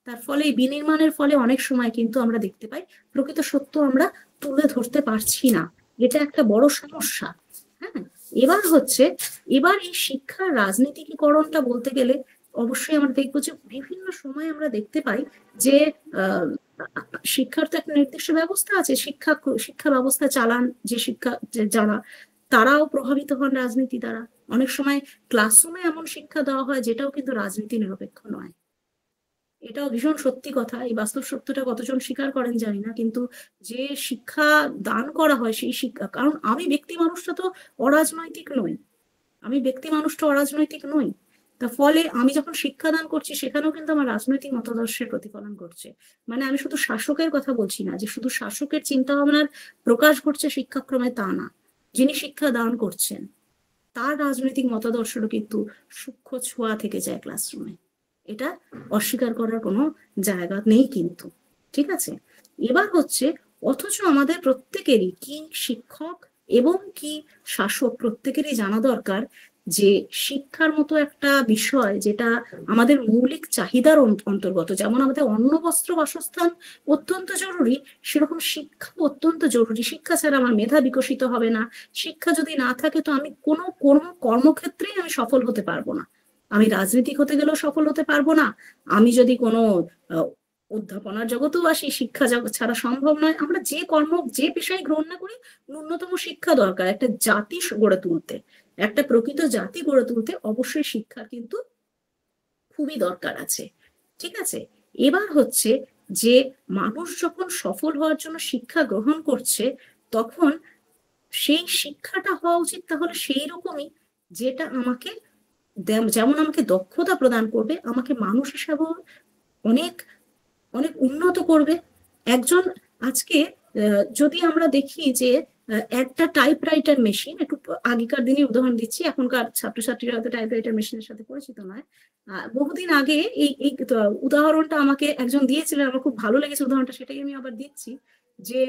তার ফলে এই বিনির্মাণের ফলে অনেক সময় কিন্তু আমরা দেখতে পাই প্রকৃত সত্য আমরা তুলে ধরতে পারছি না, এটা একটা বড় সমস্যা। হ্যাঁ, এবার এই শিক্ষার রাজনীতিকীকরণটা বলতে গেলে অবশ্যই আমরা দেখবো যে বিভিন্ন সময় আমরা দেখতে পাই যে শিক্ষার তো একটা নির্দিষ্ট ব্যবস্থা আছে, শিক্ষা ব্যবস্থা চালান যে যারা, তারাও প্রভাবিত হন রাজনীতি দ্বারা। অনেক সময় ক্লাসরুমে এমন শিক্ষা দেওয়া হয় যেটাও কিন্তু রাজনীতি নিরপেক্ষ নয়, এটাও ভীষণ সত্যি কথা। এই বাস্তব সত্যটা কতজন স্বীকার করেন জানি না, কিন্তু যে শিক্ষা দান করা হয় সেই শিক্ষা, কারণ আমি ব্যক্তি মানুষটা তো অরাজনৈতিক নই, তা ফলে আমি যখন শিক্ষাদান করছি সেখানেও কিন্তু আমার রাজনৈতিক মতাদর্শের প্রতিফলন করছে। মানে আমি শুধু শাসকের কথা বলছি না, যে শুধু শাসকের চিন্তা ভাবনার প্রকাশ ঘটছে শিক্ষাক্রমে, তা না, যিনি শিক্ষা দান করছেন তার রাজনৈতিক মতাদর্শেরও কিন্তু সূক্ষ্ম ছোঁয়া থেকে যায় ক্লাসরুমে, এটা অস্বীকার করার কোনো জায়গা নেই কিন্তু। ঠিক আছে, এবার অথচ আমাদের প্রত্যেকেরই, কি শিক্ষক এবং কি শাসক, প্রত্যেকেরই জানা দরকার যে শিক্ষার মতো একটা বিষয় যেটা আমাদের মৌলিক চাহিদার অন্তর্গত, যেমন আমাদের অন্ন বস্ত্র বাসস্থান অত্যন্ত জরুরি, সেরকম শিক্ষা অত্যন্ত জরুরি। শিক্ষা ছাড়া আমার মেধা বিকশিত হবে না, শিক্ষা যদি না থাকে তো আমি কোনো কর্মক্ষেত্রেই আমি সফল হতে পারবো না, আমি রাজনীতিক হতে গেলেও সফল হতে পারবো না, আমি যদি কোনো অধ্যাপনার জগতেও আসি, শিক্ষা ছাড়া সম্ভব নয়। আমরা যে পেশায় গ্রহণ না করি, ন্যূনতম শিক্ষা দরকার একটা জাতি গড়ে তুলতে, একটা প্রকৃত জাতি গড়ে তুলতে অবশ্যই শিক্ষার কিন্তু খুবই দরকার আছে। ঠিক আছে, এবার যে মানুষ যখন সফল হওয়ার জন্য শিক্ষা গ্রহণ করছে, তখন সেই শিক্ষাটা হওয়া উচিত তাহলে সেই রকমই, যেটা যেমন আমাকে দক্ষতা প্রদান করবে, আমাকে মানুষ হিসাবেও অনেক অনেক উন্নত করবে। একজন আজকে যদি আমরা দেখি যে একটা টাইপরাইটার মেশিন, একটু আগেকার দিনে উদাহরণ দিচ্ছি, এখনকার ছাত্রছাত্রীরা হয়তো টাইপরাইটার মেশিনের সাথে পরিচিত নয়, বহুদিন আগে এই উদাহরণটা আমাকে একজন দিয়েছিলেন, আমার খুব ভালো লেগেছে উদাহরণটা, সেটাই আমি আবার দিচ্ছি। যে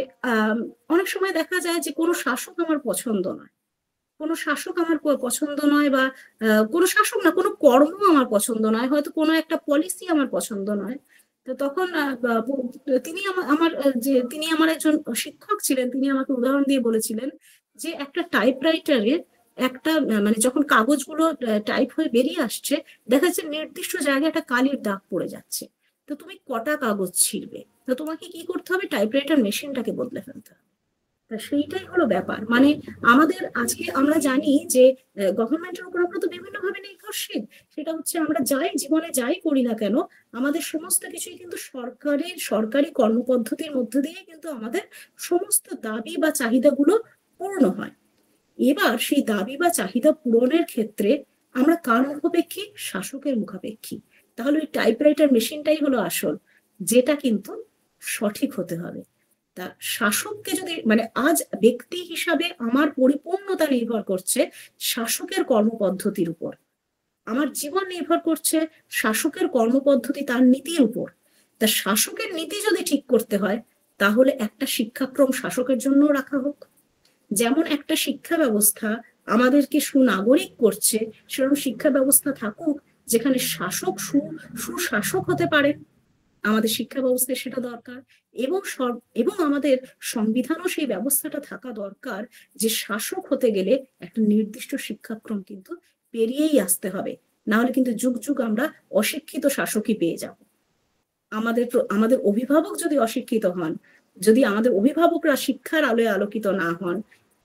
অনেক সময় দেখা যায় যে কোনো শাসক আমার পছন্দ নয়, বা কোনো শাসক না, কোনো কর্ম আমার পছন্দ নয়, হয়তো কোনো একটা পলিসি আমার পছন্দ নয়। তো তখন তিনি আমার একজন শিক্ষক ছিলেন, তিনি আমাকে উদাহরণ দিয়ে বলেছিলেন যে একটা টাইপরাইটারে একটা মানে যখন কাগজগুলো টাইপ হয়ে বেরিয়ে আসছে, দেখা যাচ্ছে নির্দিষ্ট জায়গায় একটা কালির দাগ পড়ে যাচ্ছে, তো তুমি কটা কাগজ ছিঁড়বে, তো তোমাকে কি করতে হবে, টাইপরাইটার মেশিনটাকে বদলে ফেলতে হবে। সেইটাই হলো ব্যাপার। মানে আমাদের আজকে আমরা জানি যে গভর্নমেন্টের উপর আমরা তো বিভিন্ন ভাবে নির্ভরশীল, সেটা আমরা জীবনে যাই করি না কেন, আমাদের সমস্ত কিছুই কিন্তু সরকারি কর্মপদ্ধতির মধ্য দিয়ে কিন্তু আমাদের সমস্ত দাবি বা চাহিদাগুলো পূর্ণ হয়। এবার সেই দাবি বা চাহিদা পূরণের ক্ষেত্রে আমরা কার মুখাপেক্ষী, শাসকের মুখাপেক্ষী। তাহলে ওই টাইপরাইটার মেশিনটাই হলো আসল, যেটা কিন্তু সঠিক হতে হবে। তা শাসককে যদি মানে আজ ব্যক্তি হিসাবে আমার পরিপূর্ণতা নির্ভর করছে শাসকের কর্মপদ্ধতির উপর, আমার জীবন নির্ভর করছে শাসকের কর্মপদ্ধতি, তার নীতির উপর। তা শাসকের নীতি যদি ঠিক করতে হয়, তাহলে একটা শিক্ষাক্রম শাসকের জন্য রাখা হোক। যেমন একটা শিক্ষা ব্যবস্থা আমাদেরকে সুনাগরিক করছে, সেরকম শিক্ষা ব্যবস্থা থাকুক যেখানে শাসক সুশাসক হতে পারে। আমাদের শিক্ষা ব্যবস্থায় সেটা দরকার। এবং আমাদের সংবিধানও সেই ব্যবস্থাটা থাকা দরকার যে শাসক হতে গেলে একটা নির্দিষ্ট শিক্ষাক্রম কিন্তু পেরিয়েই আসতে হবে, না হলে কিন্তু যুগ যুগ আমরা অশিক্ষিত শাসকই পেয়ে যাব। আমাদের অভিভাবক যদি অশিক্ষিত হন, যদি আমাদের অভিভাবকরা শিক্ষার আলোয় আলোকিত না হন,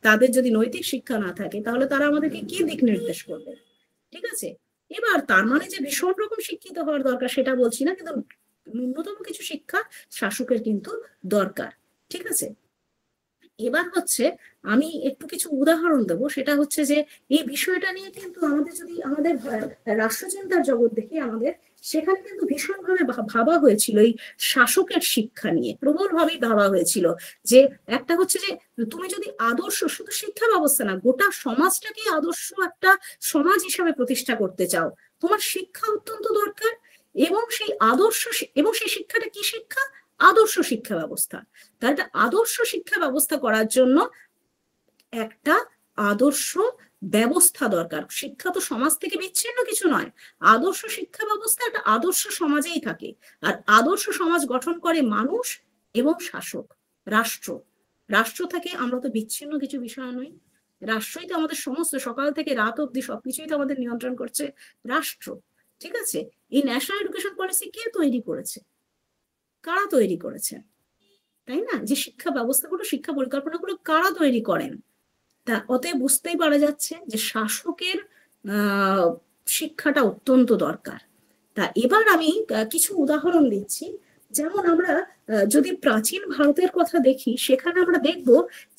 তাদের যদি নৈতিক শিক্ষা না থাকে, তাহলে তারা আমাদেরকে কি দিক নির্দেশ করবে? ঠিক আছে। এবার তার মানে যে ভীষণ রকম শিক্ষিত হওয়ার দরকার সেটা বলছি না, কিন্তু ন্যূনতম কিছু শিক্ষা শাসকের কিন্তু দরকার। ঠিক আছে। এবার হচ্ছে আমি একটু কিছু উদাহরণ দেবো, সেটা হচ্ছে যে এই বিষয়টা নিয়ে কিন্তু আমাদের যদি আমাদের রাষ্ট্রচিন্তার জগৎ দেখি, আমাদের সেখানে কিন্তু ভীষণভাবে ভাবা হয়েছিল এই শাসকের শিক্ষা নিয়ে, প্রবলভাবেই ভাবা হয়েছিল। যে একটা হচ্ছে যে তুমি যদি আদর্শ, শুধু শিক্ষা ব্যবস্থা না, গোটা সমাজটাকে আদর্শ একটা সমাজ হিসাবে প্রতিষ্ঠা করতে চাও, তোমার শিক্ষা অত্যন্ত দরকার। এবং সেই শিক্ষাটা কি শিক্ষা? আদর্শ শিক্ষা ব্যবস্থা। তাই একটা আদর্শ শিক্ষা ব্যবস্থা করার জন্য একটা আদর্শ ব্যবস্থা দরকার। শিক্ষা তো সমাজ থেকে বিচ্ছিন্ন কিছু নয়। আদর্শ শিক্ষা ব্যবস্থা একটা আদর্শ সমাজেই থাকে। আর আদর্শ সমাজ গঠন করে মানুষ এবং শাসক, রাষ্ট্র। রাষ্ট্র থেকে আমরা তো বিচ্ছিন্ন কিছু বিষয় নই। রাষ্ট্রই তো আমাদের সমস্ত, সকাল থেকে রাত অব্দি সবকিছুই তো আমাদের নিয়ন্ত্রণ করছে রাষ্ট্র। ঠিক আছে। এই ন্যাশনাল এডুকেশন পলিসি কে তৈরি করেছে? কারা তৈরি করেছে? তাই না? যে শিক্ষা ব্যবস্থাগুলো, শিক্ষা পরিকল্পনাগুলো কারা তৈরি করেন? তা অতএব বুঝতেই পারা যাচ্ছে যে শাসকের শিক্ষাটা অত্যন্ত দরকার। তা এবার আমি কিছু উদাহরণ দিচ্ছি। যেমন আমরা যদি প্রাচীন ভারতের কথা দেখি, সেখানে আমরা দেখব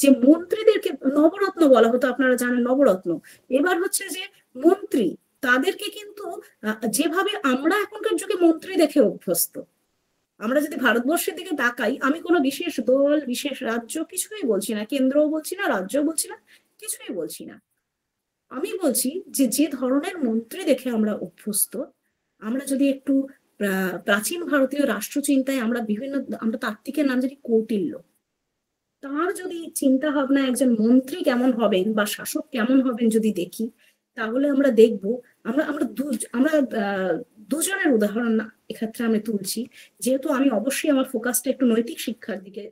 যে মন্ত্রীদেরকে নবরত্ন বলা হতো, আপনারা জানেন নবরত্ন। এবার হচ্ছে যে মন্ত্রী, তাদেরকে কিন্তু যেভাবে আমরা এখনকার যুগে মন্ত্রী দেখে অভ্যস্ত, আমরা যদি ভারতবর্ষের দিকে তাকাই, আমি কোনো বিশেষ দল, বিশেষ রাজ্য কিছুই বলছি না, কেন্দ্রও বলছি না, রাজ্যও বলছি না, কিছুই বলছি না। আমি বলছি যে যে ধরনের মন্ত্রী দেখে আমরা অভ্যস্ত, আমরা যদি একটু প্রাচীন ভারতীয় রাষ্ট্রচিন্তায় আমরা তাত্ত্বিকের নাম জানি কৌটিল্য। তার যদি চিন্তা ভাবনা একজন মন্ত্রী কেমন হবেন বা শাসক কেমন হবেন যদি দেখি, তাহলে আমরা দেখব, আমরা দুজনের উদাহরণ এক্ষেত্রে আমি তুলছি, যেহেতু আমি অবশ্যই আমার ফোকাসটা একটু নৈতিক শিক্ষার দিকে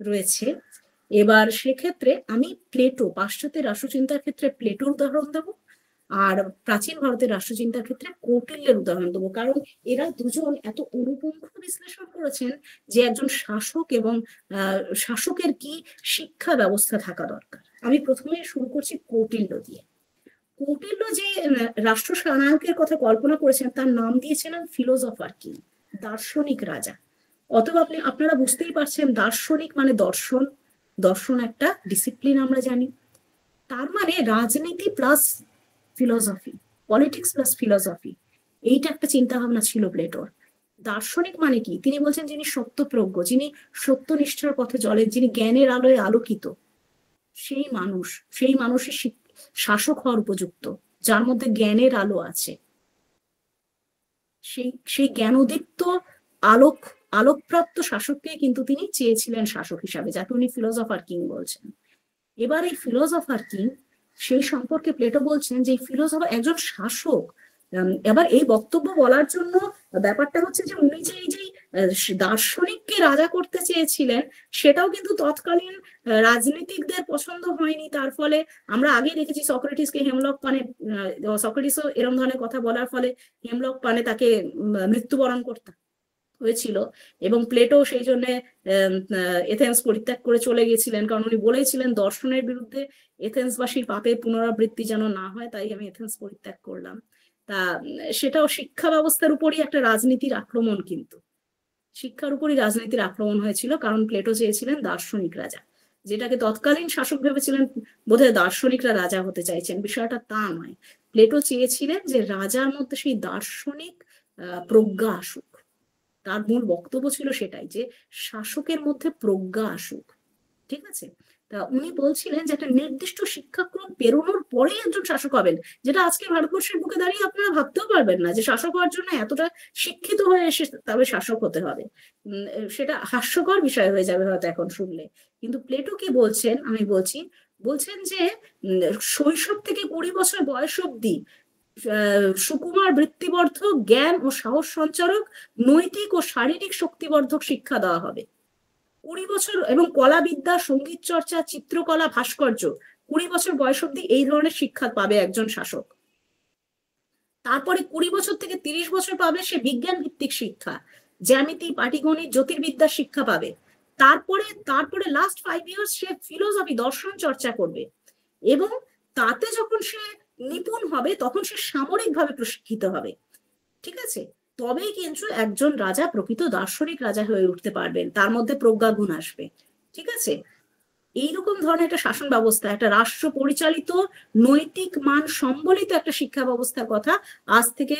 রয়েছে। এবার সেক্ষেত্রে আমি প্লেটো, পাশ্চাত্যের রাষ্ট্রচিন্তার ক্ষেত্রে প্লেটোর উদাহরণ দেব, আর প্রাচীন ভারতের রাষ্ট্রচিন্তার ক্ষেত্রে কৌটিল্যের উদাহরণ দেবো। কারণ এরা দুজন এত অনুপুঙ্খ বিশ্লেষণ করেছেন যে একজন শাসক এবং শাসকের কি শিক্ষা ব্যবস্থা থাকা দরকার। আমি প্রথমে শুরু করছি কৌটিল্য দিয়ে। কৌটিল্য যে রাষ্ট্র নায়কের কথা কল্পনা করেছেন, তার নাম দিয়েছিলেন ফিলোসফার কিং, দার্শনিক রাজা। অথবা আপনারা বুঝতেই পারছেন, দার্শনিক মানে দর্শন, দর্শন একটা ডিসিপ্লিন আমরা জানি। তার মানে রাজনীতি plus philosophy, politics plus philosophy, এইটা একটা চিন্তা ভাবনা ছিল প্লেটোর। দার্শনিক মানে কি? তিনি বলছেন যিনি সত্যপ্রজ্ঞ, যিনি সত্যনিষ্ঠার পথে চলেন, যিনি জ্ঞানের আলোয় আলোকিত, সেই মানুষের শাসক হওয়ার উপযুক্ত, যার মধ্যে জ্ঞানের আলো আছে। সেই জ্ঞানোদীপ্ত আলোকপ্রাপ্ত শাসককে কিন্তু তিনি চেয়েছিলেন শাসক হিসাবে, যাকে উনি ফিলোসফার কিং বলছেন। এবার এই ফিলোসফার কিং, সেই সম্পর্কে প্লেটো বলছেন যে ফিলোসফার একজন শাসক। এবার এই বক্তব্য বলার জন্য ব্যাপারটা হচ্ছে যে উনি যে এই যে দার্শনিককে রাজা করতে চেয়েছিলেন, সেটাও কিন্তু তৎকালীন রাজনীতিকদের পছন্দ হয়নি। তার ফলে আমরা আগে দেখেছি সক্রেটিসকে হেমলক পানে, সক্রেটিসও এরকম ধরনের কথা বলার ফলে হেমলক পানে তাকে মৃত্যুবরণ করতে হয়েছিল। এবং প্লেটো সেই জন্য এথেন্স পরিত্যাগ করে চলে গেছিলেন, কারণ উনি বলেছিলেন দর্শনের বিরুদ্ধে এথেন্সবাসীর পাপের পুনরাবৃত্তি যেন না হয়, তাই আমি এথেন্স পরিত্যাগ করলাম। তা সেটাও শিক্ষা ব্যবস্থার উপরই একটা রাজনীতির আক্রমণ, কিন্তু শিক্ষার উপরই রাজনীতির আক্রমণ হয়েছিল, কারণ প্লেটো চেয়েছিলেন দার্শনিক রাজা, যেটাকে তৎকালীন শাসক ভেবেছিলেন বোধহয় দার্শনিকরা রাজা হতে চাইছেন। বিষয়টা তা নয়। প্লেটো চেয়েছিলেন যে রাজার মধ্যে সেই দার্শনিক প্রজ্ঞা আসুক। তার মূল বক্তব্য ছিল সেটাই, যে শাসকের মধ্যে প্রজ্ঞা আসুক। ঠিক আছে। তা উনি বলছিলেন যে একটা নির্দিষ্ট শিক্ষাক্রম পেরোনোর পরেই একজন শাসক হবেন, যেটা আজকে ভারতবর্ষের বুকে দাঁড়িয়ে আপনারা ভাবতেও পারবেন না যে শাসক হওয়ার জন্য এতটা শিক্ষিত হয়ে এসে তবে শাসক হতে হবে। সেটা হাস্যকর বিষয় হয়ে যাবে হয়তো এখন শুনলে। কিন্তু প্লেটো কি বলছেন আমি বলছি, বলছেন যে শৈশব থেকে 20 বছর বয়স অব্দি সুকুমার বৃত্তিবর্ধক, জ্ঞান ও সাহস সঞ্চারক, নৈতিক ও শারীরিক শক্তিবর্ধক শিক্ষা দেওয়া হবে। 20 বছর, এবং কলাবিদ্যা, সঙ্গীত চর্চা, চিত্রকলা, ভাস্কর্য 20 বছর বয়স অব্দি এই ধরনের শিক্ষা পাবে একজন শাসক। তারপরে 20 বছর থেকে 30 বছর পাবে সে বিজ্ঞান ভিত্তিক শিক্ষা, জ্যামিতি, পাটিগণিত, জ্যোতির্বিদ্যার শিক্ষা পাবে। তারপরে লাস্ট 5 ইয়ার্স সে ফিলোসফি, দর্শন চর্চা করবে, এবং তাতে যখন সে নিপুণ হবে তখন সে সামরিকভাবে প্রশিক্ষিত হবে। ঠিক আছে, তবেই কিন্তু একজন রাজা প্রকৃত দার্শনিক রাজা হয়ে উঠতে পারবেন, তার মধ্যে প্রজ্ঞাগুণ আসবে। ঠিক আছে, এইরকম ধরনের একটা শাসন ব্যবস্থা, একটা রাষ্ট্র পরিচালিত নৈতিক মান সম্বলিত একটা শিক্ষা ব্যবস্থার কথা আজ থেকে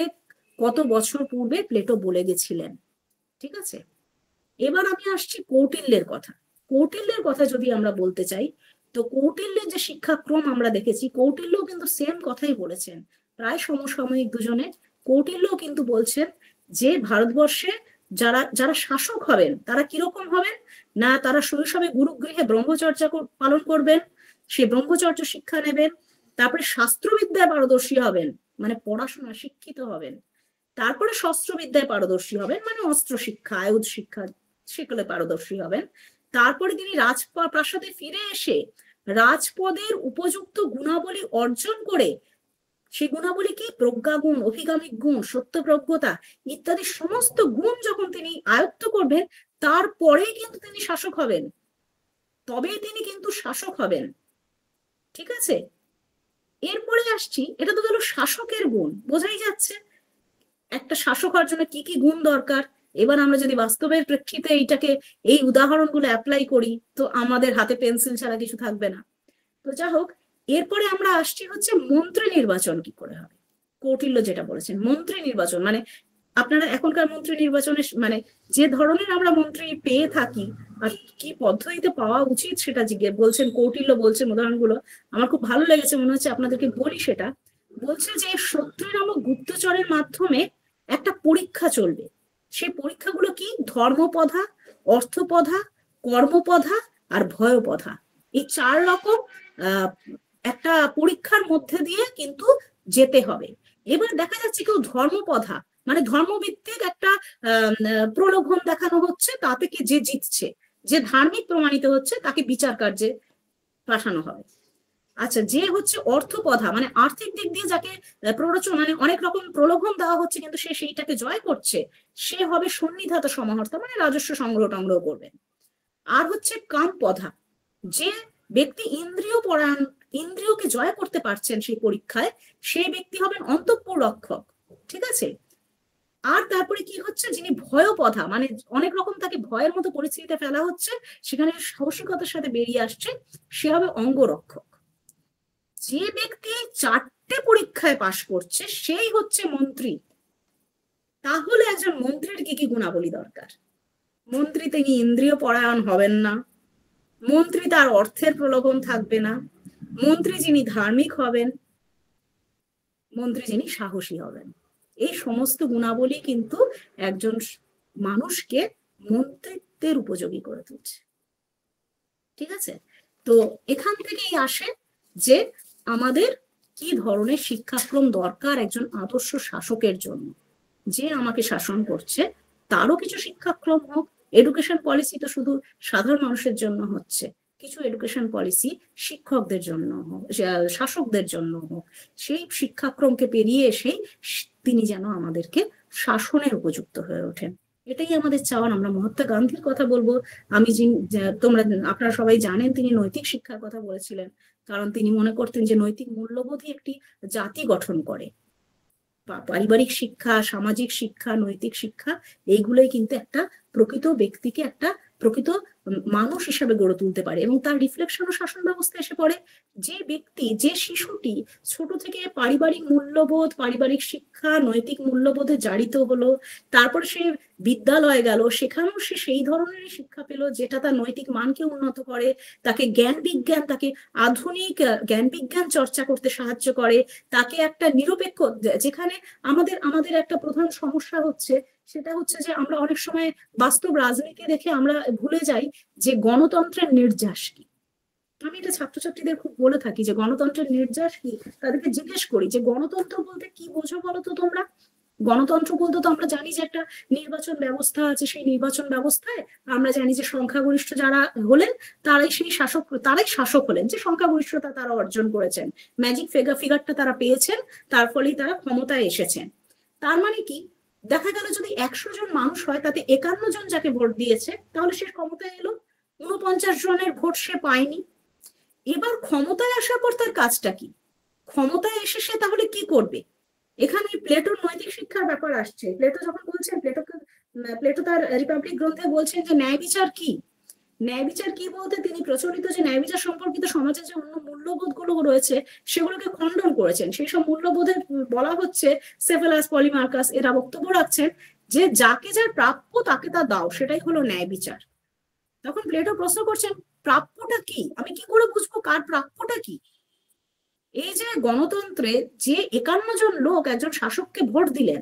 কত বছর পূর্বে প্লেটো বলে গেছিলেন। ঠিক আছে, এবার আমি আসছি কৌটিল্যের কথা। কৌটিল্যের কথা যদি আমরা বলতে চাই, তো কৌটিল্যের যে শিক্ষাক্রম আমরা দেখেছি, কৌটিল্য কিন্তু সেম কথাই বলেছেন, প্রায় সমসাময়িক দুজনে। কৌটিল্য কিন্তু বলছেন যে ভারতবর্ষে যারা যারা শাসক হবেন তারা কিরকম হবেন না, তারা শৈশবে গুরুগৃহে ব্রহ্মচর্যা পালন করবেন, সে ব্রহ্মচর্য শিক্ষা নেবেন, তারপরে শাস্ত্রবিদ্যায় পারদর্শী হবেন, মানে পড়াশোনা শিক্ষিত হবেন, তারপরে শস্ত্রবিদ্যায় পারদর্শী হবেন, মানে অস্ত্র শিক্ষা, আয়ুধ শিক্ষা সেগুলো পারদর্শী হবেন। তারপরে তিনি রাজপ্রাসাদে ফিরে এসে রাজপদের উপযুক্ত গুণাবলী অর্জন করে, সেই গুণাবলী কি, প্রজ্ঞাগুণ, অভিগামিক গুণ, সত্যপ্রজ্ঞতা ইত্যাদি সমস্ত গুণ যখন তিনি আয়ত্ত করবেন, তারপরেই কিন্তু তিনি শাসক হবেন, তবেই তিনি কিন্তু শাসক হবেন। ঠিক আছে, এরপরে আসছি, এটা তো গেল শাসকের গুণ, বোঝাই যাচ্ছে একটা শাসক হওয়ার জন্য কি কি গুণ দরকার। এবার আমরা যদি বাস্তবের প্রেক্ষিতে এই উদাহরণগুলো অ্যাপ্লাই করি, তো আমাদের হাতে পেন্সিল ছাড়া কিছু থাকবে না। তো যা হোক, এরপরে আমরা আসছি হচ্ছে মন্ত্রী নির্বাচন কি করে হবে। কৌটিল্য যেটা বলেছেন, মন্ত্রী নির্বাচন মানে আপনারা এখনকার মন্ত্রী নির্বাচনে মানে যে ধরনের আমরা মন্ত্রী পেয়ে থাকি আর কি পদ্ধতিতে পাওয়া উচিত সেটা বলছেন কৌটিল্য, বলছেন উদাহরণগুলো। আমার খুব ভালো লেগেছে, মনে হচ্ছে আপনাদেরকে বলি সেটা। বলছে যে শত্রু নামক গুপ্তচরের মাধ্যমে একটা পরীক্ষা চলবে। সেই পরীক্ষাগুলো কি, ধর্মপধা, অর্থপধা, কর্মপধা আর ভয়পধা, এই 4 রকম একটা পরীক্ষার মধ্যে দিয়ে কিন্তু যেতে হবে। এবার দেখা যাচ্ছে কেউ ধর্মপধা মানে ধর্মভিত্তিক একটা প্রলোভন দেখানো হচ্ছে, তাতে কি যে জিতছে, যে ধার্মিক প্রমাণিত হচ্ছে, তাকে বিচার কার্যে পাঠানো হবে। আচ্ছা, যে হচ্ছে অর্থপধা মানে আর্থিক দিক দিয়ে যাকে প্ররোচনা মানে অনেক রকম প্রলোভন দেওয়া হচ্ছে কিন্তু সে সেইটাকে জয় করছে, সে হবে সন্নিধাতা সমাহর্তা, মানে রাজস্ব সংগ্রহ টংগ্রহ করবেন। আর হচ্ছে কামপধা, যে ব্যক্তি ইন্দ্রিয় পরায়ণ, ইন্দ্রিয়কে জয় করতে পারছেন সেই পরীক্ষায়, সেই ব্যক্তি হবেন অন্তঃপুর রক্ষক। ঠিক আছে, আর তারপরে কি হচ্ছে, যিনি ভয়পধা মানে অনেক রকম তাকে ভয়ের মতো পরিস্থিতিতে ফেলা হচ্ছে, সেখানে সাহসিকতার সাথে বেরিয়ে আসছে, সে হবে অঙ্গরক্ষক। যে ব্যক্তি 4টে পরীক্ষায় পাশ করছে সেই হচ্ছে মন্ত্রী। তাহলে একজন মন্ত্রীর কি কি গুণাবলী দরকার? মন্ত্রী তিনি ইন্দ্রিয় পরায়ণ হবেন না, মন্ত্রী তার অর্থের প্রলোভন থাকবে না, মন্ত্রী যিনি ধার্মিক হবেন, মন্ত্রী যিনি সাহসী হবেন। এই সমস্ত গুণাবলী কিন্তু একজন মানুষকে মন্ত্রিত্বের উপযোগী করে তুলছে। ঠিক আছে, তো এখান থেকেই আসে যে আমাদের কি ধরনের শিক্ষাক্রম দরকার একজন আদর্শ শাসকের জন্য। যে আমাকে শাসন করছে তারও কিছু শিক্ষাক্রম হোক। এডুকেশন পলিসি তো শুধু সাধারণ মানুষের জন্য হচ্ছে, কিছু এডুকেশন পলিসি শিক্ষকদের জন্য হোক, শাসকদের জন্য হোক। সেই শিক্ষাক্রমকে পেরিয়ে এসেই তিনি যেন আমাদেরকে শাসনের উপযুক্ত হয়ে ওঠেন, এটাই আমাদের চাওয়ার। আমরা মহাত্মা গান্ধীর কথা বলবো। আপনারা সবাই জানেন তিনি নৈতিক শিক্ষার কথা বলেছিলেন, কারণ তিনি মনে করতেন যে নৈতিক মূল্যবোধই একটি জাতি গঠন করে। পারিবারিক শিক্ষা, সামাজিক শিক্ষা, নৈতিক শিক্ষা এইগুলোই কিন্তু একটা প্রকৃত ব্যক্তিকে একটা প্রকৃত মানুষ হিসাবে গড়ে তুলতে পারে, এবং তার রিফ্লেকশনও শাসন ব্যবস্থা এসে পড়ে। যে ব্যক্তি, যে শিশুটি ছোট থেকে পারিবারিক মূল্যবোধ, পারিবারিক শিক্ষা, নৈতিক মূল্যবোধে জারিত হলো, তারপর সে বিদ্যালয়ে গেল, সেখানেও সে সেই ধরনের শিক্ষা পেল যেটা তার নৈতিক মানকে উন্নত করে, তাকে জ্ঞান বিজ্ঞান, তাকে আধুনিক জ্ঞান বিজ্ঞান চর্চা করতে সাহায্য করে, তাকে একটা নিরপেক্ষ, যেখানে আমাদের একটা প্রধান সমস্যা হচ্ছে সেটা হচ্ছে যে আমরা অনেক সময় বাস্তব রাজনীতি দেখে আমরা ভুলে যাই যে গণতন্ত্রের নির্যাস কি। আমি এটা ছাত্রছাত্রীদের খুব বলে থাকি যে গণতন্ত্রের নির্যাস কি, তাদেরকে জিজ্ঞেস করি যে গণতন্ত্র বলতে কি বোঝো বলো তো তোমরা। গণতন্ত্র বলতে তো আমরা জানি যে একটা নির্বাচন ব্যবস্থা আছে, সেই নির্বাচন ব্যবস্থায় আমরা জানি যে সংখ্যাগরিষ্ঠ যারা হলেন তারাই শাসক হলেন, যে সংখ্যাগরিষ্ঠতা তারা অর্জন করেছেন, ম্যাজিক ফিগারটা তারা পেয়েছেন, তার ফলেই তারা ক্ষমতায় এসেছেন। তার মানে কি, দেখা গেল যদি 100 জন মানুষ হয় তাতে 51 জন যাকে ভোট দিয়েছে তাহলে সে ক্ষমতায় এলো, 49 জনের ভোট সে পায়নি। এবার ক্ষমতায় আসার পর তার কাজটা কি, ক্ষমতায় এসে সে তাহলে কি করবে? এখানে প্লেটোর নৈতিক শিক্ষার ব্যাপার আসছে। প্লেটো যখন বলছেন, প্লেটো তার রিপাবলিক গ্রন্থে বলছেন যে ন্যায় বিচার কি। ন্যায় বিচার কি বলতে তিনি প্রচলিত যে ন্যায় বিচার সম্পর্কিত সমাজে যে অন্য মূল্যবোধ গুলো রয়েছে সেগুলোকে খণ্ডন করেছেন। সেই সব মূল্যবোধে বলা হচ্ছে, সেফেলাস, পলিমার্কাস এরা বক্তব্য রাখছেন যে যাকে যার প্রাপ্য তাকে তা দাও, সেটাই হলো ন্যায় বিচার। তখন প্লেটো প্রশ্ন করছেন, প্রাপ্যটা কি? আমি কি করে বুঝবো কার প্রাপ্যটা কি? এই যে গণতন্ত্রে যে 51 জন লোক একজন শাসককে ভোট দিলেন,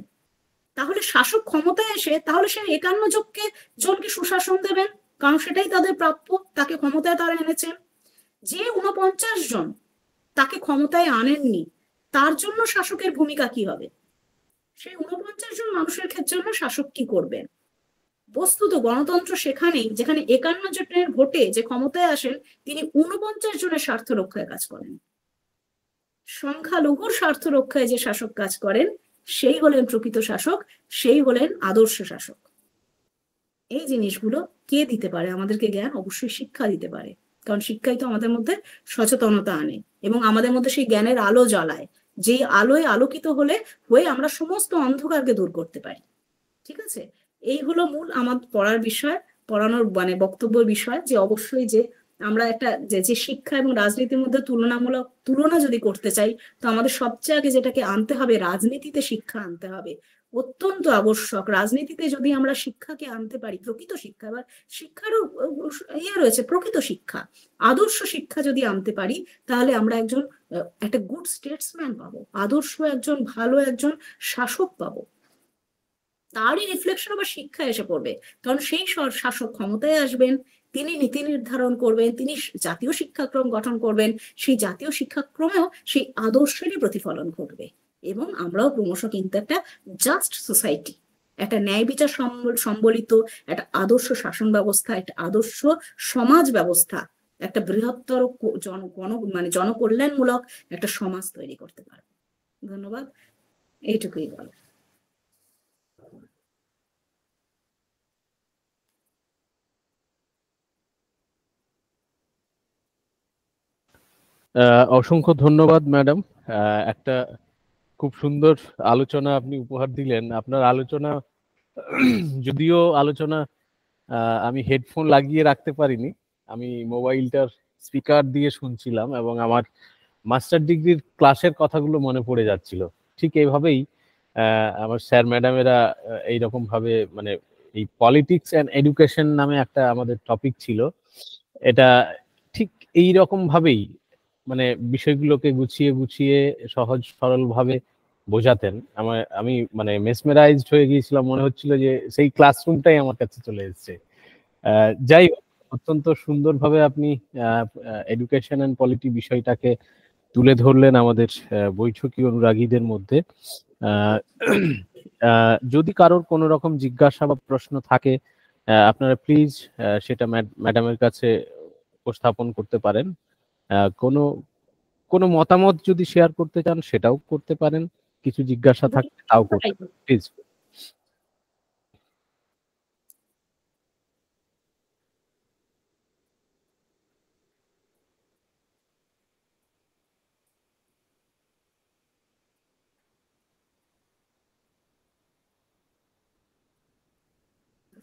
তাহলে শাসক ক্ষমতায় এসে তাহলে সে 51 জনকে সুশাসন দেবেন, কারণ সেটাই তাদের প্রাপ্য, তাকে ক্ষমতায় তারা এনেছেন। যে 49 জন তাকে ক্ষমতায় আনেননি, তার জন্য শাসকের ভূমিকা কি হবে? সেই 49 জন মানুষের জন্য শাসক কি করবেন? বস্তুত গণতন্ত্র সেখানেই যেখানে 51 জনের ভোটে যে ক্ষমতায় আসেন তিনি 49 জনের স্বার্থ রক্ষায় কাজ করেন। সংখ্যালঘুর স্বার্থ রক্ষায় যে শাসক কাজ করেন সেই হলেন প্রকৃত শাসক, সেই হলেন আদর্শ শাসক। এই জিনিসগুলো কে দিতে পারে আমাদেরকে জ্ঞান? অবশ্যই শিক্ষা দিতে পারে, কারণ শিক্ষাই তো আমাদের মধ্যে সচেতনতা আনে এবং আমাদের মধ্যে সেই জ্ঞানের আলো জ্বালায়, যেই আলোয় আলোকিত হয়ে আমরা সমস্ত অন্ধকারকে দূর করতে পারি। ঠিক আছে, এই হলো মূল আমার পড়ার বিষয়, পড়ানোর বক্তব্যের বিষয়, যে অবশ্যই যে আমরা একটা যে শিক্ষা এবং রাজনীতির মধ্যে তুলনা যদি করতে চাই, তো আমাদের সবচেয়ে আগে যেটাকে আনতে হবে, রাজনীতিতে শিক্ষা আনতে হবে, অত্যন্ত আবশ্যক। রাজনীতিতে যদি আমরা শিক্ষাকে আনতে পারি, প্রকৃত শিক্ষা, এবার শিক্ষারও রয়েছে প্রকৃত শিক্ষা, আদর্শ শিক্ষা যদি আনতে পারি, তাহলে আমরা একটা গুড স্টেটসম্যান পাবো, আদর্শ ভালো একজন শাসক পাবো। তারই রিফ্লেকশন আবার শিক্ষা এসে পড়বে, কারণ সেই শাসক ক্ষমতায় আসবেন, তিনি নীতি নির্ধারণ করবেন, তিনি জাতীয় শিক্ষাক্রম গঠন করবেন, সেই জাতীয় শিক্ষাক্রমেও সেই আদর্শেরই প্রতিফলন ঘটবে এবং আমরাও ক্রমশ কিন্তু একটা জাস্ট সোসাইটি, একটা ন্যায় বিচার সম্বলিত একটা আদর্শ শাসন ব্যবস্থা, একটা আদর্শ সমাজ ব্যবস্থা, একটা বৃহত্তর জনকল্যাণমূলক একটা সমাজ তৈরি করতে পারবো। ধন্যবাদ, এইটুকুই বলো। অসংখ্য ধন্যবাদ ম্যাডাম, একটা খুব সুন্দর আলোচনা আপনি উপহার দিলেন। আপনার আলোচনা, যদিও আলোচনা আমি হেডফোন লাগিয়ে রাখতে পারিনি, আমি মোবাইলটার স্পিকার দিয়ে শুনছিলাম এবং আমার মাস্টার ডিগ্রির ক্লাসের কথাগুলো মনে পড়ে যাচ্ছিল। ঠিক এইভাবেই আমার স্যার ম্যাডামেরা এইরকম ভাবে এই পলিটিক্স অ্যান্ড এডুকেশন নামে একটা আমাদের টপিক ছিল, এটা ঠিক এইরকম ভাবেই বিষয়গুলোকে গুছিয়ে গুছিয়ে সহজ সরল ভাবে বোঝাতেন। আমি মেসমেরাইজড হয়ে গিয়েছিলাম, মনে হচ্ছিল যে সেই ক্লাসরুমটাই আমার কাছে চলে এসেছে। যাই হোক, অত্যন্ত সুন্দরভাবে আপনি এডুকেশন অ্যান্ড পলিটি বিষয়টাকে তুলে ধরলেন আমাদের বৈঠকি অনুরাগীদের মধ্যে। যদি কারোর কোনো রকম জিজ্ঞাসা বা প্রশ্ন থাকে, আপনারা প্লিজ সেটা ম্যাডামের কাছে উপস্থাপন করতে পারেন। কোনো মতামত যদি শেয়ার করতে চান সেটাও করতে পারেন, কিছু জিজ্ঞাসা থাকলে তাও করতে পারেন, প্লিজ।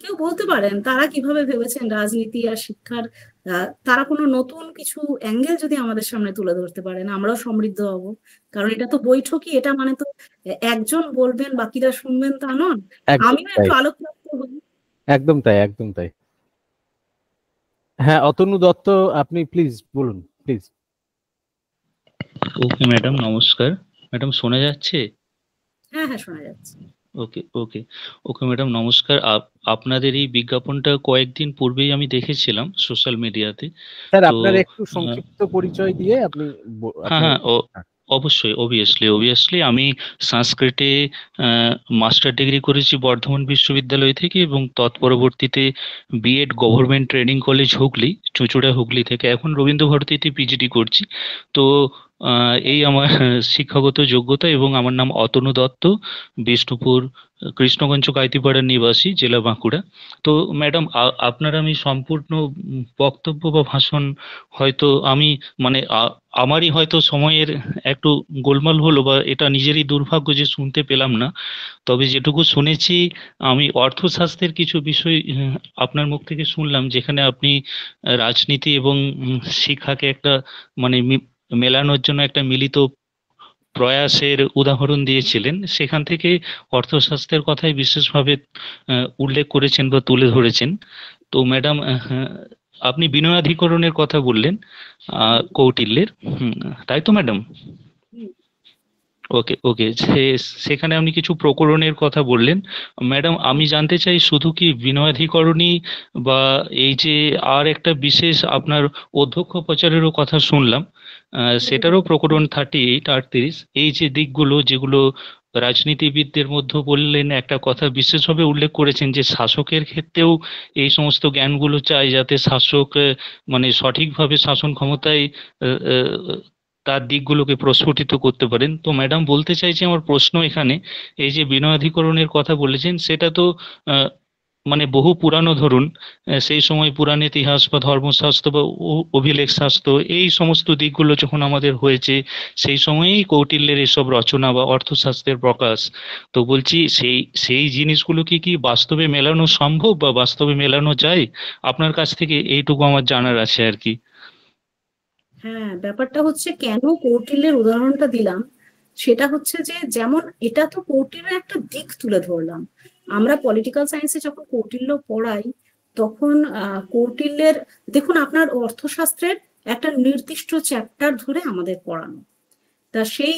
কেউ বলতে পারেন তারা কিভাবে ভেবেছেন রাজনীতি আর শিক্ষার, তারা কোনো নতুন কিছু অ্যাঙ্গেল যদি আমাদের সামনে তুলে ধরতে পারেন, আমরাও সমৃদ্ধ হব। কারণ এটা তো বৈঠকই, এটা মানে তো একজন বলবেন বাকিরা শুনবেন তা নন, আমিও একটু আলোকপ্রাপ্ত হই। একদম তাই, একদম তাই। হ্যাঁ, অতনু দত্ত, আপনি প্লিজ বলুন, প্লিজ। ওকে ম্যাডাম, নমস্কার। ম্যাডাম শোনা যাচ্ছে? হ্যাঁ হ্যাঁ, শোনা যাচ্ছে। ওকে ওকে ওকে ম্যাডাম, নমস্কার। আপনাদের এই বিজ্ঞাপনটা কয়েকদিন পূর্বেই আমি দেখেছিলাম সোশ্যাল মিডিয়াতে। স্যার তো আপনার একটু আহ, সংক্ষিপ্ত পরিচয় দিয়ে আপনি হ্যাঁ আপনার হ্যাঁ অবশ্যই, অবভিয়াসলি আমি সংস্কৃতে মাস্টার ডিগ্রি করেছি বর্ধমান বিশ্ববিদ্যালয় থেকে, এবং তৎপরবর্তীতে BEd government training college Hooghly, চুঁচুড়া হুগলি থেকে, এখন রবীন্দ্র ভারতীতে পিজিডি করছি। তো এই আমার শিক্ষাগত যোগ্যতা, এবং আমার নাম অতনু দত্ত, বিষ্ণুপুর কৃষ্ণগঞ্জ কাইতিপাড়ার নিবাসী, জেলা বাঁকুড়া। তো ম্যাডাম, আপনার আমি সম্পূর্ণ বক্তব্য বা ভাষণ হয়তো আমি মানে আমারই হয়তো সময়ের একটু গোলমাল হলো, বা এটা নিজেরই দুর্ভাগ্য যে শুনতে পেলাম না। তবে যেটুকু শুনেছি, আমি অর্থশাস্ত্রের কিছু বিষয় আপনার মুখ থেকে শুনলাম, যেখানে আপনি রাজনীতি এবং শিক্ষাকে একটা মানে মেলানোর জন্য একটা মিলিত প্রয়াসের উদাহরণ দিয়েছিলেন। সেখান থেকে অর্থশাস্ত্রের কথাই বিশেষভাবে উল্লেখ করেছেন বা তুলে ধরেছেন। তো ম্যাডাম, আপনি বিনয়াধিকরণের কথা বললেন, কৌটিল্যের, তাই তো ম্যাডাম? ওকে ওকে সেখানে আপনি কিছু প্রকরণের কথা বললেন। ম্যাডাম, আমি জানতে চাই শুধু কি বিনয়াধিকরণই, বা এই যে আর একটা বিশেষ আপনার অধ্যক্ষ প্রচারেরও কথা শুনলাম, সেটারও প্রকরণ 38 38, এই যে দিকগুলো যেগুলো রাজনীতিবিদদের মধ্যে বললেন, একটা কথা বিশেষভাবে উল্লেখ করেছেন যে শাসকের ক্ষেত্রেও এই সমস্ত জ্ঞানগুলো চাই, যাতে শাসক মানে সঠিকভাবে শাসন ক্ষমতায় আহ, আহ, তার দিকগুলোকে প্রস্ফুটিত করতে পারেন। তো ম্যাডাম, বলতে চাইছি, আমার প্রশ্ন এখানে, এই যে বিনয়াধিকরণের কথা বলেছেন, সেটা তো আহ, মানে বহু পুরানো, ধরুন সেই সময় পুরাণ ইতিহাস বা ধর্মশাস্ত্র বা অভিলেখ শাস্ত্র, এই সমস্ত দিকগুলো যখন আমাদের হয়েছে, সেই সময়েই কৌটিল্যের এসব রচনা বা অর্থশাস্ত্রের প্রকাশ। তো বলছি, সেই সেই জিনিসগুলো কি বাস্তবে মেলানো সম্ভব বা বাস্তবে মেলানো যায়? আপনার কাছ থেকে এইটুকু আমার জানার আছে আর কি। হ্যাঁ, ব্যাপারটা হচ্ছে কেন কৌটিল্যের উদাহরণটা দিলাম, সেটা হচ্ছে যে যেমন এটা তো কৌটিল্যের একটা দিক তুলে ধরলাম। আমরা পলিটিক্যাল সায়েন্সে যখন কৌটিল্য পড়াই, তখন কৌটিল্যের, দেখুন আপনার অর্থশাস্ত্রের একটা নির্দিষ্ট চ্যাপ্টার ধরে আমাদের পড়ানো। তা সেই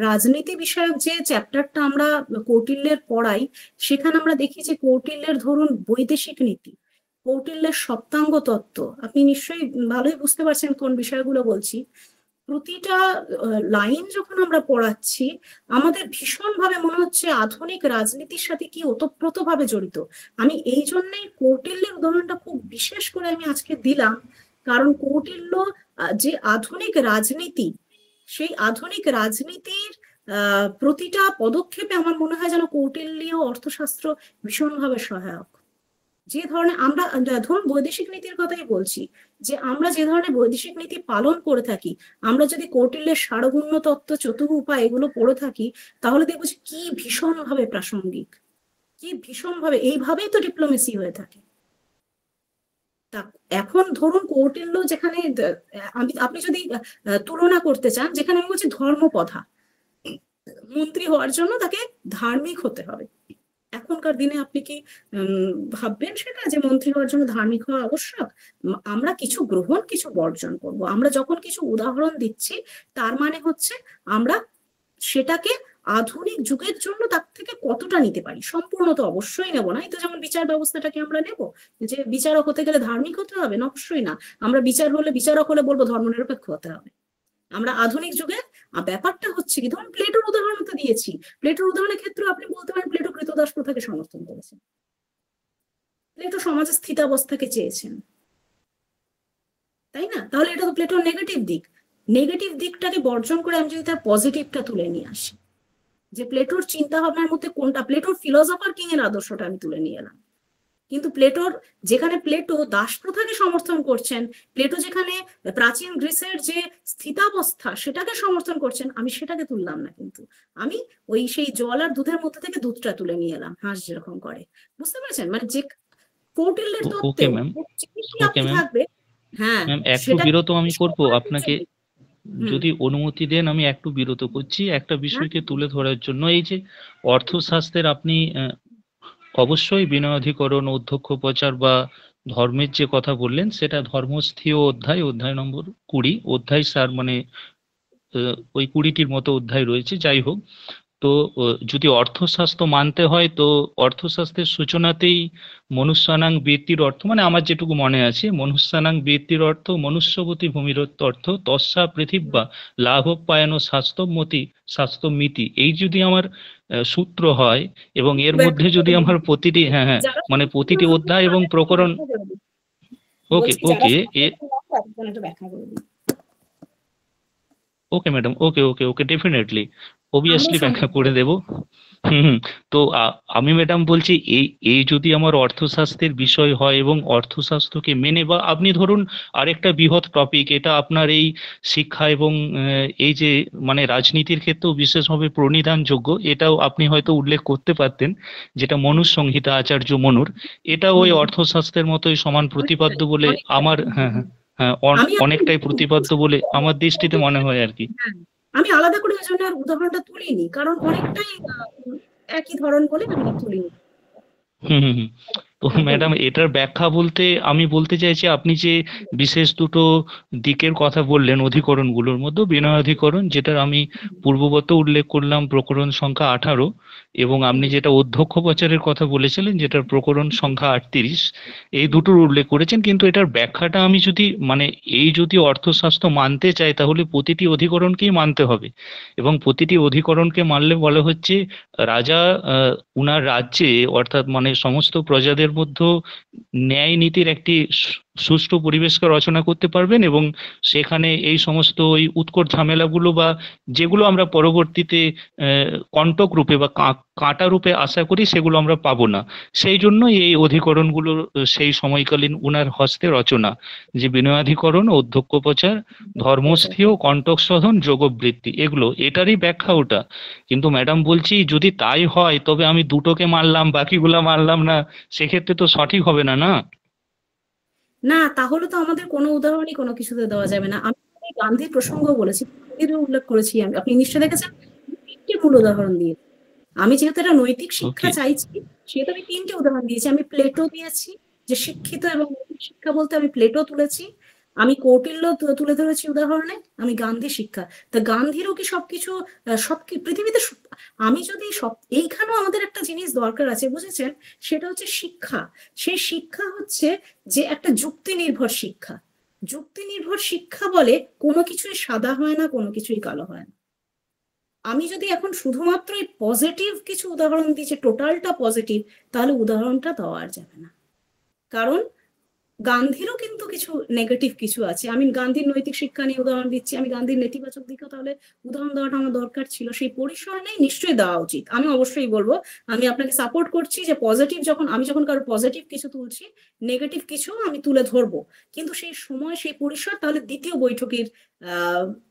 রাজনীতি বিষয়ক যে চ্যাপ্টারটা আমরা কৌটিল্যের পড়াই, সেখানে আমরা দেখি যে কৌটিল্যের ধরুন বৈদেশিক নীতি, কৌটিল্যের সপ্তাঙ্গ তত্ত্ব, আপনি নিশ্চয়ই ভালোই বুঝতে পারছেন কোন বিষয়গুলো বলছি। প্রতিটা লাইন যখন আমরা পড়াচ্ছি, আমাদের ভীষণভাবে মনে হচ্ছে আধুনিক রাজনীতির সাথে কি ওতপ্রোতভাবে জড়িত। আমি এই জন্যই কৌটিল্যের উদাহরণটা খুব বিশেষ করে আমি আজকে দিলাম, কারণ কৌটিল্য যে আধুনিক রাজনীতি, সেই আধুনিক রাজনীতির প্রতিটা পদক্ষেপে আমার মনে হয় যেন কৌটিল্যীয় অর্থশাস্ত্র ভীষণভাবে সহায়ক। যে ধরনের আমরা ধরুন বৈদেশিক নীতির কথাই বলছি, যে আমরা যে ধরনের বৈদেশিক নীতি পালন করে থাকি, আমরা যদি কৌটিল্যের ষড়গুণ্য তত্ত্ব, চতুর উপায় এগুলো পড়ে থাকি, তাহলে দেখবো যে কি ভীষণভাবে প্রাসঙ্গিক, কি ভীষণভাবে এইভাবেই তো ডিপ্লোমেসি হয়ে থাকে। তা এখন ধরুন কৌটিল্য যেখানে আপনি যদি তুলনা করতে চান, যেখানে আমি বলছি ধর্মপধা, মন্ত্রী হওয়ার জন্য তাকে ধার্মিক হতে হবে। এখনকার দিনে আপনি কি ভাববেন সেটা যে মন্ত্রী হওয়ার জন্য ধার্মিক হওয়া আবশ্যক? আমরা কিছু গ্রহণ, কিছু বর্জন করব। আমরা যখন কিছু উদাহরণ দিচ্ছি, তার মানে হচ্ছে আমরা সেটাকে আধুনিক যুগের জন্য তার থেকে কতটা নিতে পারি। সম্পূর্ণ তো অবশ্যই নেব না। এই তো যেমন বিচার ব্যবস্থাটাকে আমরা নেব, যে বিচারক হতে গেলে ধার্মিক হতে হবে না, অবশ্যই না। আমরা বিচারক হলে বলবো ধর্মনিরপেক্ষ হতে হবে। আমরা আধুনিক যুগে ব্যাপারটা হচ্ছে কি, ধরুন প্লেটোর উদাহরণ তো দিয়েছি, প্লেটোর উদাহরণের ক্ষেত্রে আপনি বলতে পারেন প্লেটো কৃতদাস প্রথাকে সমর্থন করেছেন, প্লেটো সমাজের স্থিতাবস্থাকে চেয়েছেন, তাই না? তাহলে এটা তো প্লেটোর নেগেটিভ দিক। নেগেটিভ দিকটাকে বর্জন করে আমি যদি তার পজিটিভটা তুলে নিয়ে আসি, যে প্লেটোর চিন্তা ভাবনার মধ্যে কোনটা, প্লেটোর ফিলোসফার কিং এর আদর্শটা আমি তুলে নিয়ে এলাম। কিন্তু প্লেটোর, যেখানে প্লেটো দাস প্রথাকে সমর্থন করছেন, প্লেটো যেখানে প্রাচীন গ্রিসের যে স্থিতাবস্থা সেটাকে সমর্থন করছেন, আমি সেটাকে তুললাম না, কিন্তু আমি ওই সেই জল আর দুধের মধ্যে থেকে দুধটা তুলে নিয়ে এলাম, হাঁস যেরকম করে। বুঝতে পেরেছেন? মানে যে কৌটিল্যের ওকে তত্ত্বেও ম্যাম, জিনিসই ওকে আপনি ম্যাম। থাকবে। হ্যাঁ, ম্যাম, একটু সেটা বিরত আমি করব আপনাকে, হুম, যদি অনুমতি দেন। আমি একটু বিরত করছি একটা হ্যাঁ, বিষয়কে তুলে ধরার জন্য। এই যে অর্থশাস্ত্রের আপনি অবশ্যই বিনয়াধিকরণ, অধ্যক্ষ প্রচার বা ধর্মের যে কথা বললেন, সেটা ধর্মস্থীয় অধ্যায়, অধ্যায় নম্বর 20, অধ্যায় সার মানে ওই 20টির মতো অধ্যায় রয়েছে, যাই হোক। তো যদি অর্থশাস্ত্র মানতে হয় তো অর্থশাস্ত্রের সূচনাতেই মনুষ্যানাং বৃত্তির অর্থ, মানে আমার যেটুকু মনে আছে, মনুষ্যানাং বৃত্তির অর্থ মনুষ্যবতী ভূমিরত্ব অর্থ তস্যা পৃথিব্যা লাভোপায়ন স্বাস্থ্যমিতি, এই যদি আমার সূত্র হয় এবং এর মধ্যে যদি আমার প্রতিটি যারা মানে প্রতিটি অধ্যায় এবং প্রকরণ ওকে বলছি যারা ওকে তাদের একটু ব্যাখ্যা করে দিই। ওকে ম্যাডাম, ওকে ডেফিনেটলি অবভিয়াসলি আমরা ব্যাখ্যা করে দেব। হুম। তো আমি ম্যাডাম বলছি, এই যদি আমার অর্থশাস্ত্রের বিষয় হয় এবং অর্থশাস্ত্রকে মেনে, বা আপনি ধরুন আরেকটা বৃহৎ টপিক, এটা আপনার এই শিক্ষা এবং এই যে মানে রাজনীতির ক্ষেত্রেও বিশেষভাবে প্রণিধানযোগ্য, এটাও আপনি হয়তো উল্লেখ করতে পারতেন, যেটা মনুসংহিতা আচার্য মনুর, এটা ওই অর্থশাস্ত্রের মতোই সমান প্রতিপাদ্য বলে আমার অনেকটাই প্রতিপাদ্য বলে আমার দৃষ্টিতে মনে হয় আর কি। আমি আলাদা করে ওই জন্য আর উদাহরণটা তুলিনি, কারণ অনেকটাই একই ধরন বলে আমি তুলিনি। হুম। তো ম্যাডাম এটার ব্যাখ্যা বলতে আমি বলতে চাইছি, আপনি যে বিশেষ দুটো দিকের কথা বললেন অধিকরণগুলোর মধ্যে, বিনয়াধিকরণ যেটার আমি পূর্ববত উল্লেখ করলাম প্রকরণ সংখ্যা 18, এবং আপনি যেটা অধ্যক্ষোপচারের কথা বলেছিলেন যেটার প্রকরণ সংখ্যা 38, এই দুটোর উল্লেখ করেছেন। কিন্তু এটার ব্যাখ্যাটা আমি যদি মানে এই যদি অর্থশাস্ত্র মানতে চাই তাহলে প্রতিটি অধিকরণকেই মানতে হবে, এবং প্রতিটি অধিকরণকে মানলে বলা হচ্ছে রাজা উনার রাজ্যে অর্থাৎ মানে সমস্ত প্রজাদের মধ্যে ন্যায় নীতির একটি সুষ্ঠু পরিবেশকে রচনা করতে পারবেন, এবং সেখানে এই সমস্ত ওই উৎকট ঝামেলাগুলো বা যেগুলো আমরা পরবর্তীতে কণ্টক রূপে বা কাঁটা রূপে আশা করি সেগুলো আমরা পাবো না। সেই জন্যই এই অধিকরণগুলো সেই সময়কালীন উনার হস্তে রচনা, যে বিনয়াধিকরণ, অধ্যক্ষোপচার, ধর্মস্থিয়, কণ্টক শোধন, যোগবৃত্তি, এগুলো এটারই ব্যাখ্যা ওটা। কিন্তু ম্যাডাম বলছি যদি তাই হয় তবে আমি দুটোকে মানলাম বাকিগুলা মানলাম না, সেক্ষেত্রে তো সঠিক হবে না, না? না, তাহলে তো আমাদের কোনো উদাহরণই কোনো কিছুতে দেওয়া যাবে না। আমি গান্ধীর প্রসঙ্গ বলেছি, গান্ধীর উল্লেখ করেছি আমি, আপনি নিশ্চয়ই দেখেছেন, তিনটি মূল উদাহরণ দিয়ে। আমি যেহেতু একটা নৈতিক শিক্ষা চাইছি সেহেতু আমি তিনটে উদাহরণ দিয়েছি। আমি প্লেটো দিয়েছি, যে শিক্ষিত এবং নৈতিক শিক্ষা বলতে আমি প্লেটো তুলেছি, আমি কৌটিল্য তুলে ধরেছি উদাহরণে, আমি গান্ধী শিক্ষা। তা গান্ধীরও কি সবকিছু পৃথিবীতে আমি যদি এইখানেও আমাদের একটা জিনিস দরকার আছে, বুঝেছেন, সেটা হচ্ছে শিক্ষা। সেই শিক্ষা হচ্ছে যে একটা যুক্তি নির্ভর শিক্ষা। যুক্তি নির্ভর শিক্ষা বলে কোনো কিছুই সাদা হয় না, কোনো কিছুই কালো হয় না। আমি যদি এখন শুধুমাত্র এই পজিটিভ কিছু উদাহরণ দিচ্ছি, টোটালটা পজিটিভ, তাহলে উদাহরণটা দেওয়া যাবে না, কারণ গান্ধীরও কিন্তু কিছু নেগেটিভ কিছু আছে। আমি গান্ধীর নৈতিক শিক্ষা নিয়ে উদাহরণ দিচ্ছি, আমি গান্ধীর নেতিবাচক দিকেও তাহলে উদাহরণ দেওয়াটা আমার দরকার ছিল। সেই পরিসর নেই, নিশ্চয়ই দেওয়া উচিত। আমি অবশ্যই বলবো, আমি আপনাকে সাপোর্ট করছি যে পজিটিভ আমি যখন কারো পজিটিভ কিছু তুলছি, নেগেটিভ কিছু আমি তুলে ধরবো, কিন্তু সেই সময় সেই পরিসর তাহলে দ্বিতীয় বৈঠকের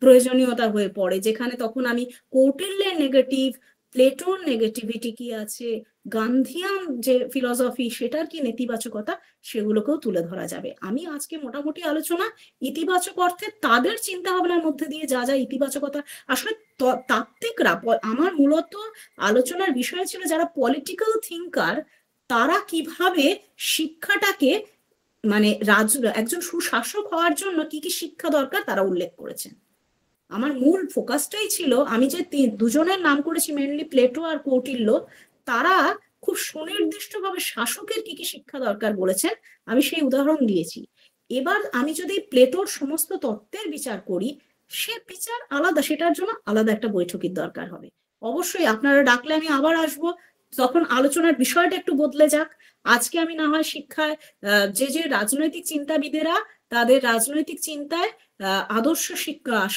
প্রয়োজনীয়তা হয়ে পড়ে, যেখানে তখন আমি কৌটিল্যের নেগেটিভ, প্লেটোর নেগেটিভিটি কি আছে, গান্ধিয়ান যে ফিলসফি সেটার কি নেতিবাচকতা, সেগুলোকেও তুলে ধরা যাবে। আমি আজকে মোটামুটি আলোচনা ইতিবাচক অর্থে তাদের চিন্তা ভাবনার মধ্যে দিয়ে যা যা ইতিবাচকতা, আসলে তাত্ত্বিকরা, আমার মূলত আলোচনার বিষয় ছিল যারা পলিটিক্যাল থিঙ্কার, তারা কিভাবে শিক্ষাটাকে মানে একজন সুশাসক হওয়ার জন্য কি কি শিক্ষা দরকার তারা উল্লেখ করেছেন। আমার মূল ফোকাসটাই ছিল, আমি যে দুজনের নাম করেছি মেনলি প্লেটো আর কৌটিল্য, তারা খুব সুনির্দিষ্টভাবে শাসকের কি কি শিক্ষা দরকার বলেছেন, আমি সেই উদাহরণ দিয়েছি। এবার আমি যদি প্লেটোর সমস্ত তত্ত্বের বিচার করি, সে বিচার আলাদা, সেটার জন্য আলাদা একটা বৈঠকের দরকার হবে। অবশ্যই আপনারা ডাকলে আমি আবার আসবো, তখন আলোচনার বিষয়টা একটু বদলে যাক। আজকে আমি না হয় শিক্ষায় যে রাজনৈতিক চিন্তাবিদেরা তাদের রাজনৈতিক চিন্তায় আদর্শ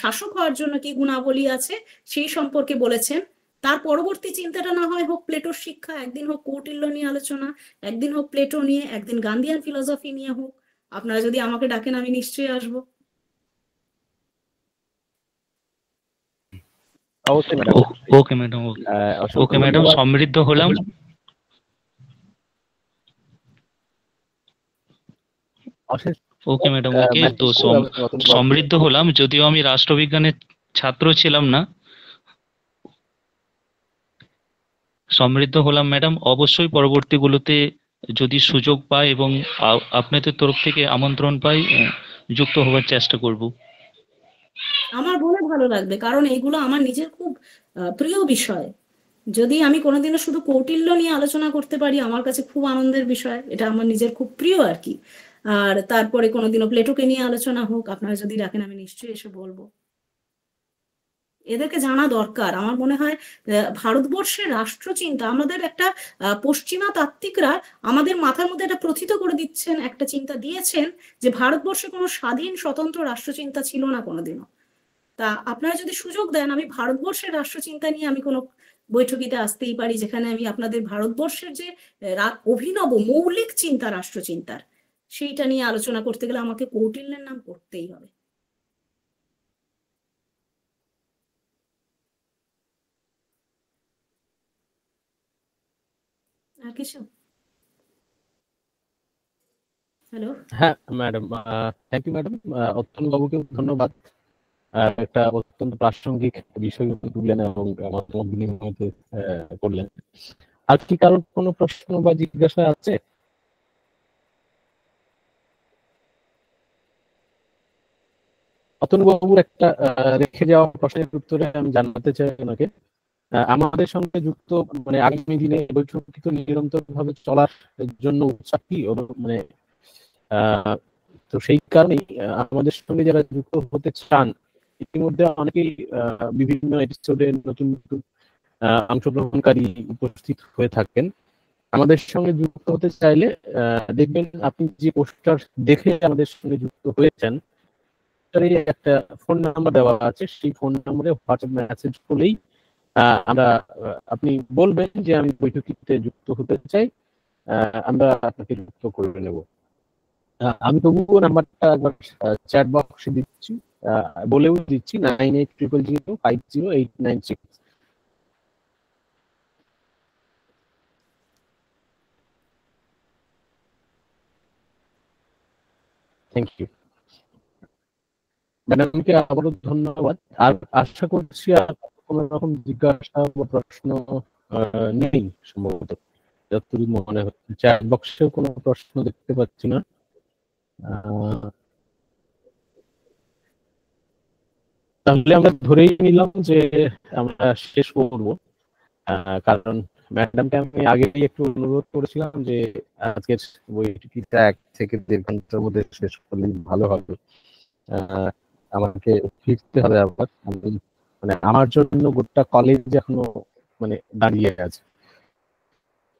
শাসক হওয়ার জন্য কি গুণাবলী আছে সেই সম্পর্কে বলেছেন, তার পরবর্তী চিন্তাটা না হয় হোক প্লেটোর শিক্ষা, একদিন হোক কৌটিল্য নিয়ে আলোচনা, একদিন হোক প্লেটো নিয়ে, একদিন গান্ধিয়ান ফিলসফি নিয়ে হোক। আপনারা যদি আমাকে ডাকেন আমি নিশ্চয়ই আসবো। অবশ্যই madam. Okay madam, okay madam, সমৃদ্ধ হলাম। ওকে ম্যাডাম, ওকে। তো সমৃদ্ধ হলাম, যদিও আমি রাষ্ট্রবিজ্ঞানের ছাত্র ছিলাম না। সমৃদ্ধ হলাম ম্যাডাম, অবশ্যই পরবর্তীগুলোতে যদি সুযোগ পাই এবং আপনাদের তরফ থেকে আমন্ত্রণ পাই যুক্ত হওয়ার চেষ্টা করব। আমার বলে ভালো লাগবে, কারণ এইগুলো আমার নিজের খুব প্রিয় বিষয়। যদি আমি কোনোদিনও শুধু কৌটিল্য নিয়ে আলোচনা করতে পারি আমার কাছে খুব আনন্দের বিষয়, এটা আমার নিজের খুব প্রিয় আর কি। আর তারপরে কোনোদিনও প্লেটোকে নিয়ে আলোচনা হোক, আপনারা যদি ডাকেন আমি নিশ্চয়ই এসে বলবো। এদেরকে জানা দরকার আমার মনে হয়। ভারতবর্ষের রাষ্ট্রচিন্তা আমাদের একটা পশ্চিমা তাত্ত্বিকরা আমাদের মাথার মধ্যে একটা প্রথিত করে দিচ্ছেন, একটা চিন্তা দিয়েছেন যে ভারতবর্ষে কোনো স্বাধীন স্বতন্ত্র রাষ্ট্রচিন্তা ছিল না কোনোদিনও। তা আপনারা যদি সুযোগ দেন আমি ভারতবর্ষের রাষ্ট্রচিন্তা নিয়ে আমি কোনো বৈঠকিতে আসতেই পারি, যেখানে আমি আপনাদের ভারতবর্ষের যে অভিনব মৌলিক চিন্তা রাষ্ট্রচিন্তার সেইটা নিয়ে আলোচনা করতে গেলে আমাকে কৌটিল্যের নাম করতেই হবে। আর কিছু? হ্যালো। হ্যাঁ ম্যাডাম, থ্যাংক ইউ ম্যাডাম। অত্যন্ত বাবুকে ধন্যবাদ, একটা অত্যন্ত প্রাসঙ্গিক বিষয় তুললেন এবং মতামত বিনিময় করলেন। আর কি কারোর কোনো প্রশ্ন বা জিজ্ঞাসা আছে? অতনু বাবুর একটা রেখে যাওয়া প্রশ্নের উত্তরে আমি জানাতে চাই ওনাকে, আমাদের সঙ্গে যুক্ত মানে আগামী দিনে বৈঠক তো নিরন্তর ভাবে চলার জন্য উৎসাহ কি মানে তো সেই কারণেই আমাদের সঙ্গে যারা যুক্ত হতে চান ইতিমধ্যে অনেকেই বিভিন্ন এপিসোডে নতুন নতুন অংশগ্রহণকারী উপস্থিত হয়ে থাকেন। আমাদের সঙ্গে যুক্ত হতে চাইলে দেখবেন আপনি যে পোস্টার দেখে আমাদের সঙ্গে যুক্ত হয়েছেন একটা ফোন নাম্বার দেওয়া আছে, সেই ফোন নাম্বারে হোয়াটসঅ্যাপ মেসেজ করলেই আমরা আপনি বলবেন যে আমি বৈঠকিতে যুক্ত হতে চাই, আমরা আপনাকে যুক্ত করে নেব। আমি তবুও নাম্বারটা একবার চ্যাট বক্সে দিচ্ছি, বলেও দিচ্ছি 9800050896। থ্যাংক ইউ ম্যাডামকে আবারও ধন্যবাদ। আর আশা করছি আর কোনো রকম জিজ্ঞাসা বা প্রশ্ন নেই সম্ভবত, যতটুকু মনে হচ্ছে। চ্যাট বক্সেও কোনো প্রশ্ন দেখতে পাচ্ছি না। তাহলে আমরা ধরেই নিলাম যে আমরা শেষ করব, কারণ ম্যাডামকে আমি আগেই একটু অনুরোধ করেছিলাম যে আজকের বইটা 1 থেকে 1.5 ঘন্টার মধ্যে শেষ করলে ভালো হবে। আমাকে ফিরতে হবে আবার, আমি মানে আমার জন্য গোটা কলেজ এখনো মানে দাঁড়িয়ে আছে।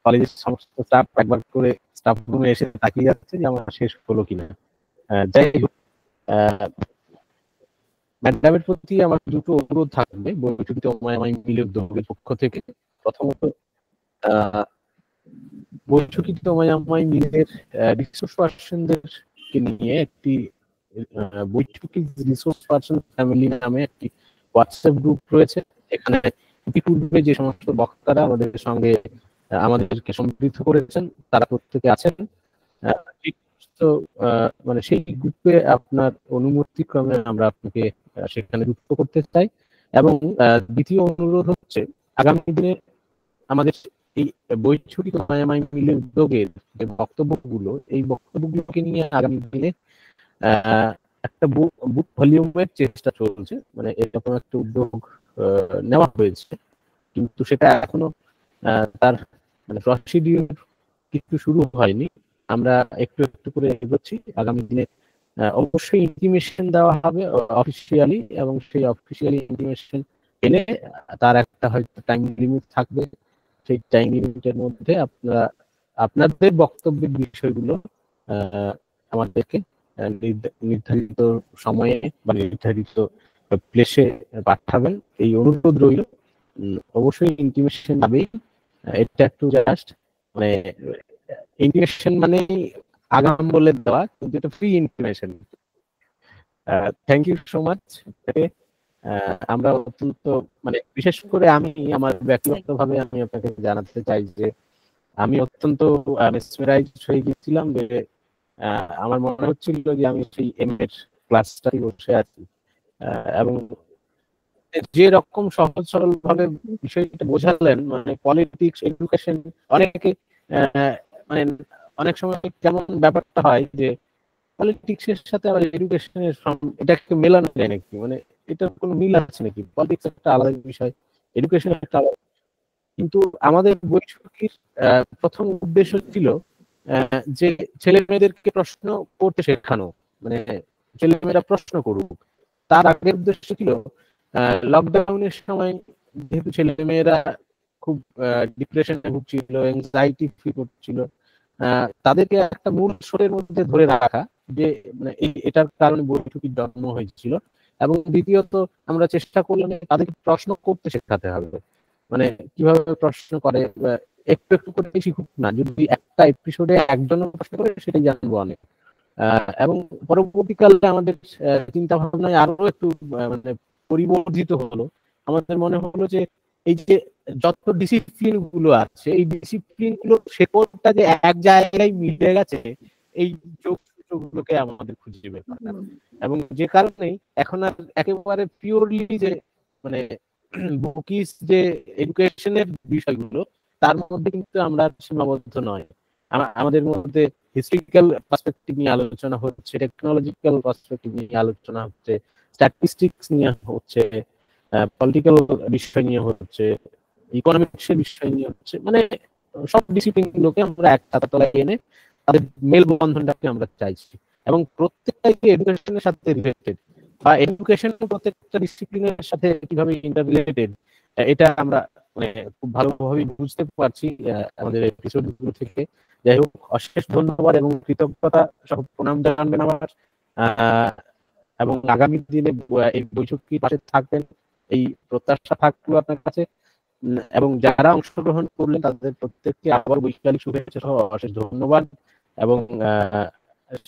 কলেজের সমস্ত স্টাফ একবার করে স্টাফ রুমে এসে তাকিয়ে যাচ্ছে যে আমার শেষ হলো কিনা। যাই হোক, ম্যাডামের প্রতি আমার দুটো অনুরোধ থাকবে বৈঠকিতে আমি মিলে উদ্যোগের পক্ষ থেকে। প্রথমত বৈঠকিতে আমি মিলের রিসোর্স পার্সনদেরকে নিয়ে একটি বৈঠকি রিসোর্স পার্সন ফ্যামিলি নামে একটি হোয়াটসঅ্যাপ গ্রুপ রয়েছে। এখানে ইতিপূর্বে যে সমস্ত বক্তারা আমাদের সঙ্গে আমাদেরকে সমৃদ্ধ করেছেন তারা প্রত্যেকে আছেন। তো মানে সেই গ্রুপে আপনার অনুমতি ক্রমে আমরা আপনাকে সেখানে যুক্ত করতে চাই। এবং দ্বিতীয় অনুরোধ হচ্ছে আগামী দিনে আমাদের এই বৈঠকি মিলের উদ্যোগের যে বক্তব্যগুলো, এই বক্তব্যগুলোকে নিয়ে আগামী দিনে একটা বুক ভলিউমের চেষ্টা চলছে, মানে এরকম একটা উদ্যোগ নেওয়া হয়েছে, কিন্তু সেটা এখনো তার মানে প্রসিডিউর কিছু শুরু হয়নি। আমরা একটু একটু করে এগোচ্ছি। আগামী দিনে অবশ্যই ইন্টিমেশন দেওয়া হবে অফিসিয়ালি, এবং সেই অফিসিয়ালি ইন্টিমেশন পেলে তার একটা হয়তো টাইম লিমিট থাকবে। সেই টাইম লিমিটের মধ্যে আপনারা আপনাদের বক্তব্যের বিষয়গুলো আমাদেরকে নির্ধারিত সময়ে বা নির্ধারিত প্লেসে পাঠাবেন, এই অনুরোধ রইল। অবশ্যই ইন্টিমেশন পাবেই। এটা একটু জাস্ট মানে ইন্টিমেশন মানে আগাম বলে দেওয়া, কিন্তু এটা free information. Thank you so much. আমরা অত্যন্ত মানে বিশেষ করে আমি আমার ব্যক্তিগতভাবে আমি আপনাকে জানাতে চাই যে আমি অত্যন্ত মেসমেরাইজড হয়ে গেছিলাম যে আমার মনে হচ্ছিল যে আমি সেই এম এর ক্লাসটাই বসে আছি, এবং যে রকম সহজ সরল ভাবে বিষয়টা বোঝালেন, মানে পলিটিক্স এডুকেশন অনেকে মানে অনেক সময় কেমন ব্যাপারটা হয় যে পলিটিক্সের সাথে আবার এডুকেশনের এটাকে মেলানো যায় নাকি, মানে এটার কোনো মিল আছে নাকি? পলিটিক্স একটা আলাদা বিষয়, এডুকেশন একটা আলাদা। কিন্তু আমাদের বৈঠকের প্রথম উদ্দেশ্য ছিল যে ছেলে মেয়েদেরকে প্রশ্ন করতে শেখানো, মানে ছেলে মেয়েরা প্রশ্ন করুক। তার আগের উদ্দেশ্য ছিল লকডাউনের সময় যেহেতু ছেলে মেয়েরা খুব ডিপ্রেশনে ভুগছিল, এংজাইটি ফিল করছিল, তাদেরকে একটা মূল স্রোতের মধ্যে ধরে রাখা, যে মানে এটার কারণে বৈঠকের জন্ম হয়েছিল। এবং দ্বিতীয়ত আমরা চেষ্টা করলাম তাদেরকে প্রশ্ন করতে শেখাতে হবে, মানে কিভাবে প্রশ্ন করে, একটু একটু করে শিখুক না, যদি একটা এপিসোডে একজন প্রশ্ন করে সেটাই জানবো অনেক। এবং পরবর্তীকালে আমাদের চিন্তা ভাবনায় আরো একটু মানে পরিবর্ধিত হলো। আমাদের মনে হলো যে এই যে যত ডিসিপ্লিন গুলো আছে, এই ডিসিপ্লিন গুলো শেকড়টা যে এক জায়গায় মিলে গেছে, এই যোগগুলোকে আমাদের খুঁজে বের করা। এবং যে কারণেই এখন আর একেবারে পিওরলি যে মানে বুকিস যে এডুকেশনের বিষয়গুলো, তার মধ্যে কিন্তু আমরা সীমাবদ্ধ নয়। আমাদের মধ্যে হিস্ট্রিক্যাল পার্সপেক্টিভ নিয়ে আলোচনা হচ্ছে, টেকনোলজিক্যাল পার্সপেক্টিভ নিয়ে আলোচনা হচ্ছে, স্ট্যাটিস্টিক্স নিয়ে হচ্ছে, পলিটিক্যাল বিষয় নিয়ে হচ্ছে, ইকোনমিক্সের বিষয় নিয়ে হচ্ছে, মানে সব ডিসিপ্লিন গুলোকে আমরা এক তলায় এনে তাদের মেলবন্ধনটাকে আমরা চাইছি। এবং প্রত্যেকটাই এডুকেশনের সাথে রিলেটেড, বা এডুকেশন প্রত্যেকটা ডিসিপ্লিনের সাথে কিভাবে ইন্টাররিলেটেড, এটা আমরা মানে খুব ভালোভাবে বুঝতে পারছি আমাদের এপিসোড গুলো থেকে। যাই হোক, অশেষ ধন্যবাদ এবং কৃতজ্ঞতা সহ প্রণাম জানাবেন আমার, এবং আগামী দিনে এই বৈঠকটির পাশে থাকবেন এই প্রত্যাশা থাকলো আপনার কাছে। এবং যারা অংশগ্রহণ করলেন তাদের প্রত্যেককে আবার বৈকালিক শুভেচ্ছা সহ অশেষ ধন্যবাদ। এবং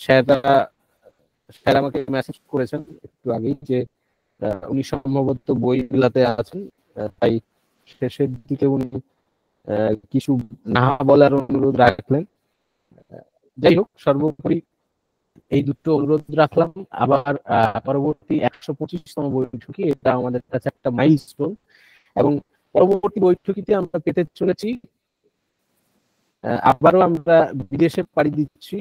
স্যার আমাকে মেসেজ করেছেন একটু আগেই যে উনি সম্ভবত বই মেলাতে আছেন, তাই শেষের দিকে উনি কিছু না বলার অনুরোধ রাখলেন। যাই হোক, সর্বোপরি এই দুটো অনুরোধ রাখলাম। আবার পরবর্তী 125তম বৈঠকে এটা আমাদের কাছে একটা মাইলস্টোন, এবং পরবর্তী বৈঠকিতে আমরা পেতে চলেছি, আবারও আমরা বিদেশে পাড়ি দিচ্ছি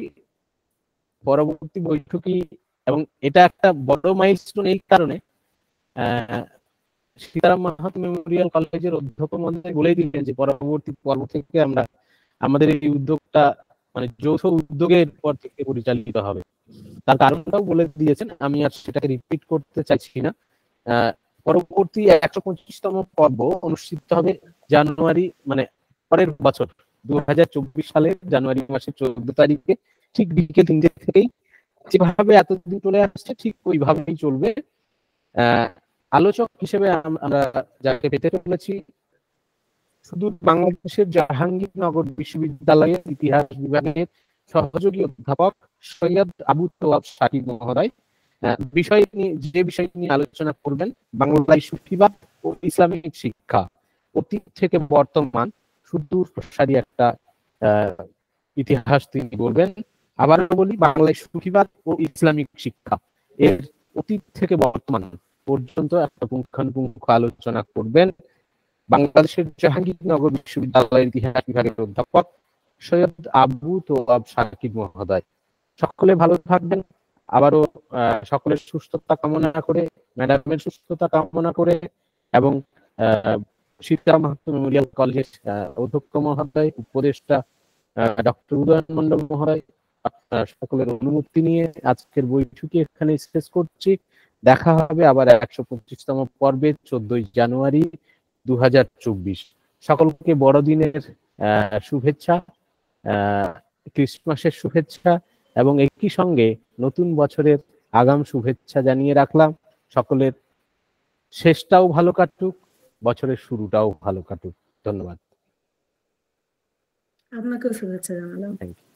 পরবর্তী বৈঠকি। এবং এটা একটা বড় মাইলস্টোন এই কারণে, সীতারাম মাহাতো মেমোরিয়াল কলেজের অধ্যক্ষ মহোদয় বলেই দিলেন যে পরবর্তী পর্ব থেকে আমরা আমাদের এই উদ্যোগটা মানে যৌথ উদ্যোগের পর থেকে পরিচালিত হবে। তার কারণটাও বলে দিয়েছেন, আমি আর সেটাকে রিপিট করতে চাইছি না। পরবর্তী 125তম পর্ব অনুষ্ঠিত হবে জানুয়ারি, মানে পরের বছর 2024 সালের জানুয়ারি মাসের 14 তারিখে, ঠিক বিকেল 3টে থেকেই। যেভাবে এতদিন চলে আসছে ঠিক ওইভাবেই চলবে। আলোচক হিসেবে আমরা যাকে পেতে চলেছি, শুধু বাংলাদেশের জাহাঙ্গীরনগর বিশ্ববিদ্যালয়ের ইতিহাস বিভাগের সহযোগী অধ্যাপক সৈয়দ আবু তোয়াব সাকিব মহোদয়। যে বিষয় নিয়ে আলোচনা করবেন বাংলায় সুফিবাদ ও ইসলামিক শিক্ষা, অতীত থেকে বর্তমান সুদূর প্রসারী একটা ইতিহাস তিনি বলবেন। আবারও বলি, বাংলায় সুফিবাদ ও ইসলামিক শিক্ষা, এর অতীত থেকে বর্তমান পর্যন্ত একটা পুঙ্খানুপুঙ্খ আলোচনা করবেন বাংলাদেশের জাহাঙ্গীরনগর বিশ্ববিদ্যালয়ের ইতিহাস বিভাগের অধ্যাপক সৈয়দ আবু তোয়াব সাকিব মহোদয়। সকলে ভালো থাকবেন। আবারও সকলের সুস্থতা কামনা করে, ম্যাডামের সুস্থতা কামনা করে, এবং সীতারাম মাহাতো মেমোরিয়াল কলেজের অধ্যক্ষ মহোদয়, উপদেষ্টা ডক্টর উদয়ন মন্ডল মহোদয়, সকলের অনুমতি নিয়ে আজকের বৈঠকে এখানে শেষ করছি। দেখা হবে আবার 125তম পর্বে 14 জানুয়ারি 2024। সকলকে বড়দিনের শুভেচ্ছা, ক্রিসমাসের শুভেচ্ছা, এবং একই সঙ্গে নতুন বছরের আগাম শুভেচ্ছা জানিয়ে রাখলাম। সকলের শেষটাও ভালো কাটুক, বছরের শুরুটাও ভালো কাটুক। ধন্যবাদ। আপনাকেও শুভেচ্ছা জানালাম। Thank you.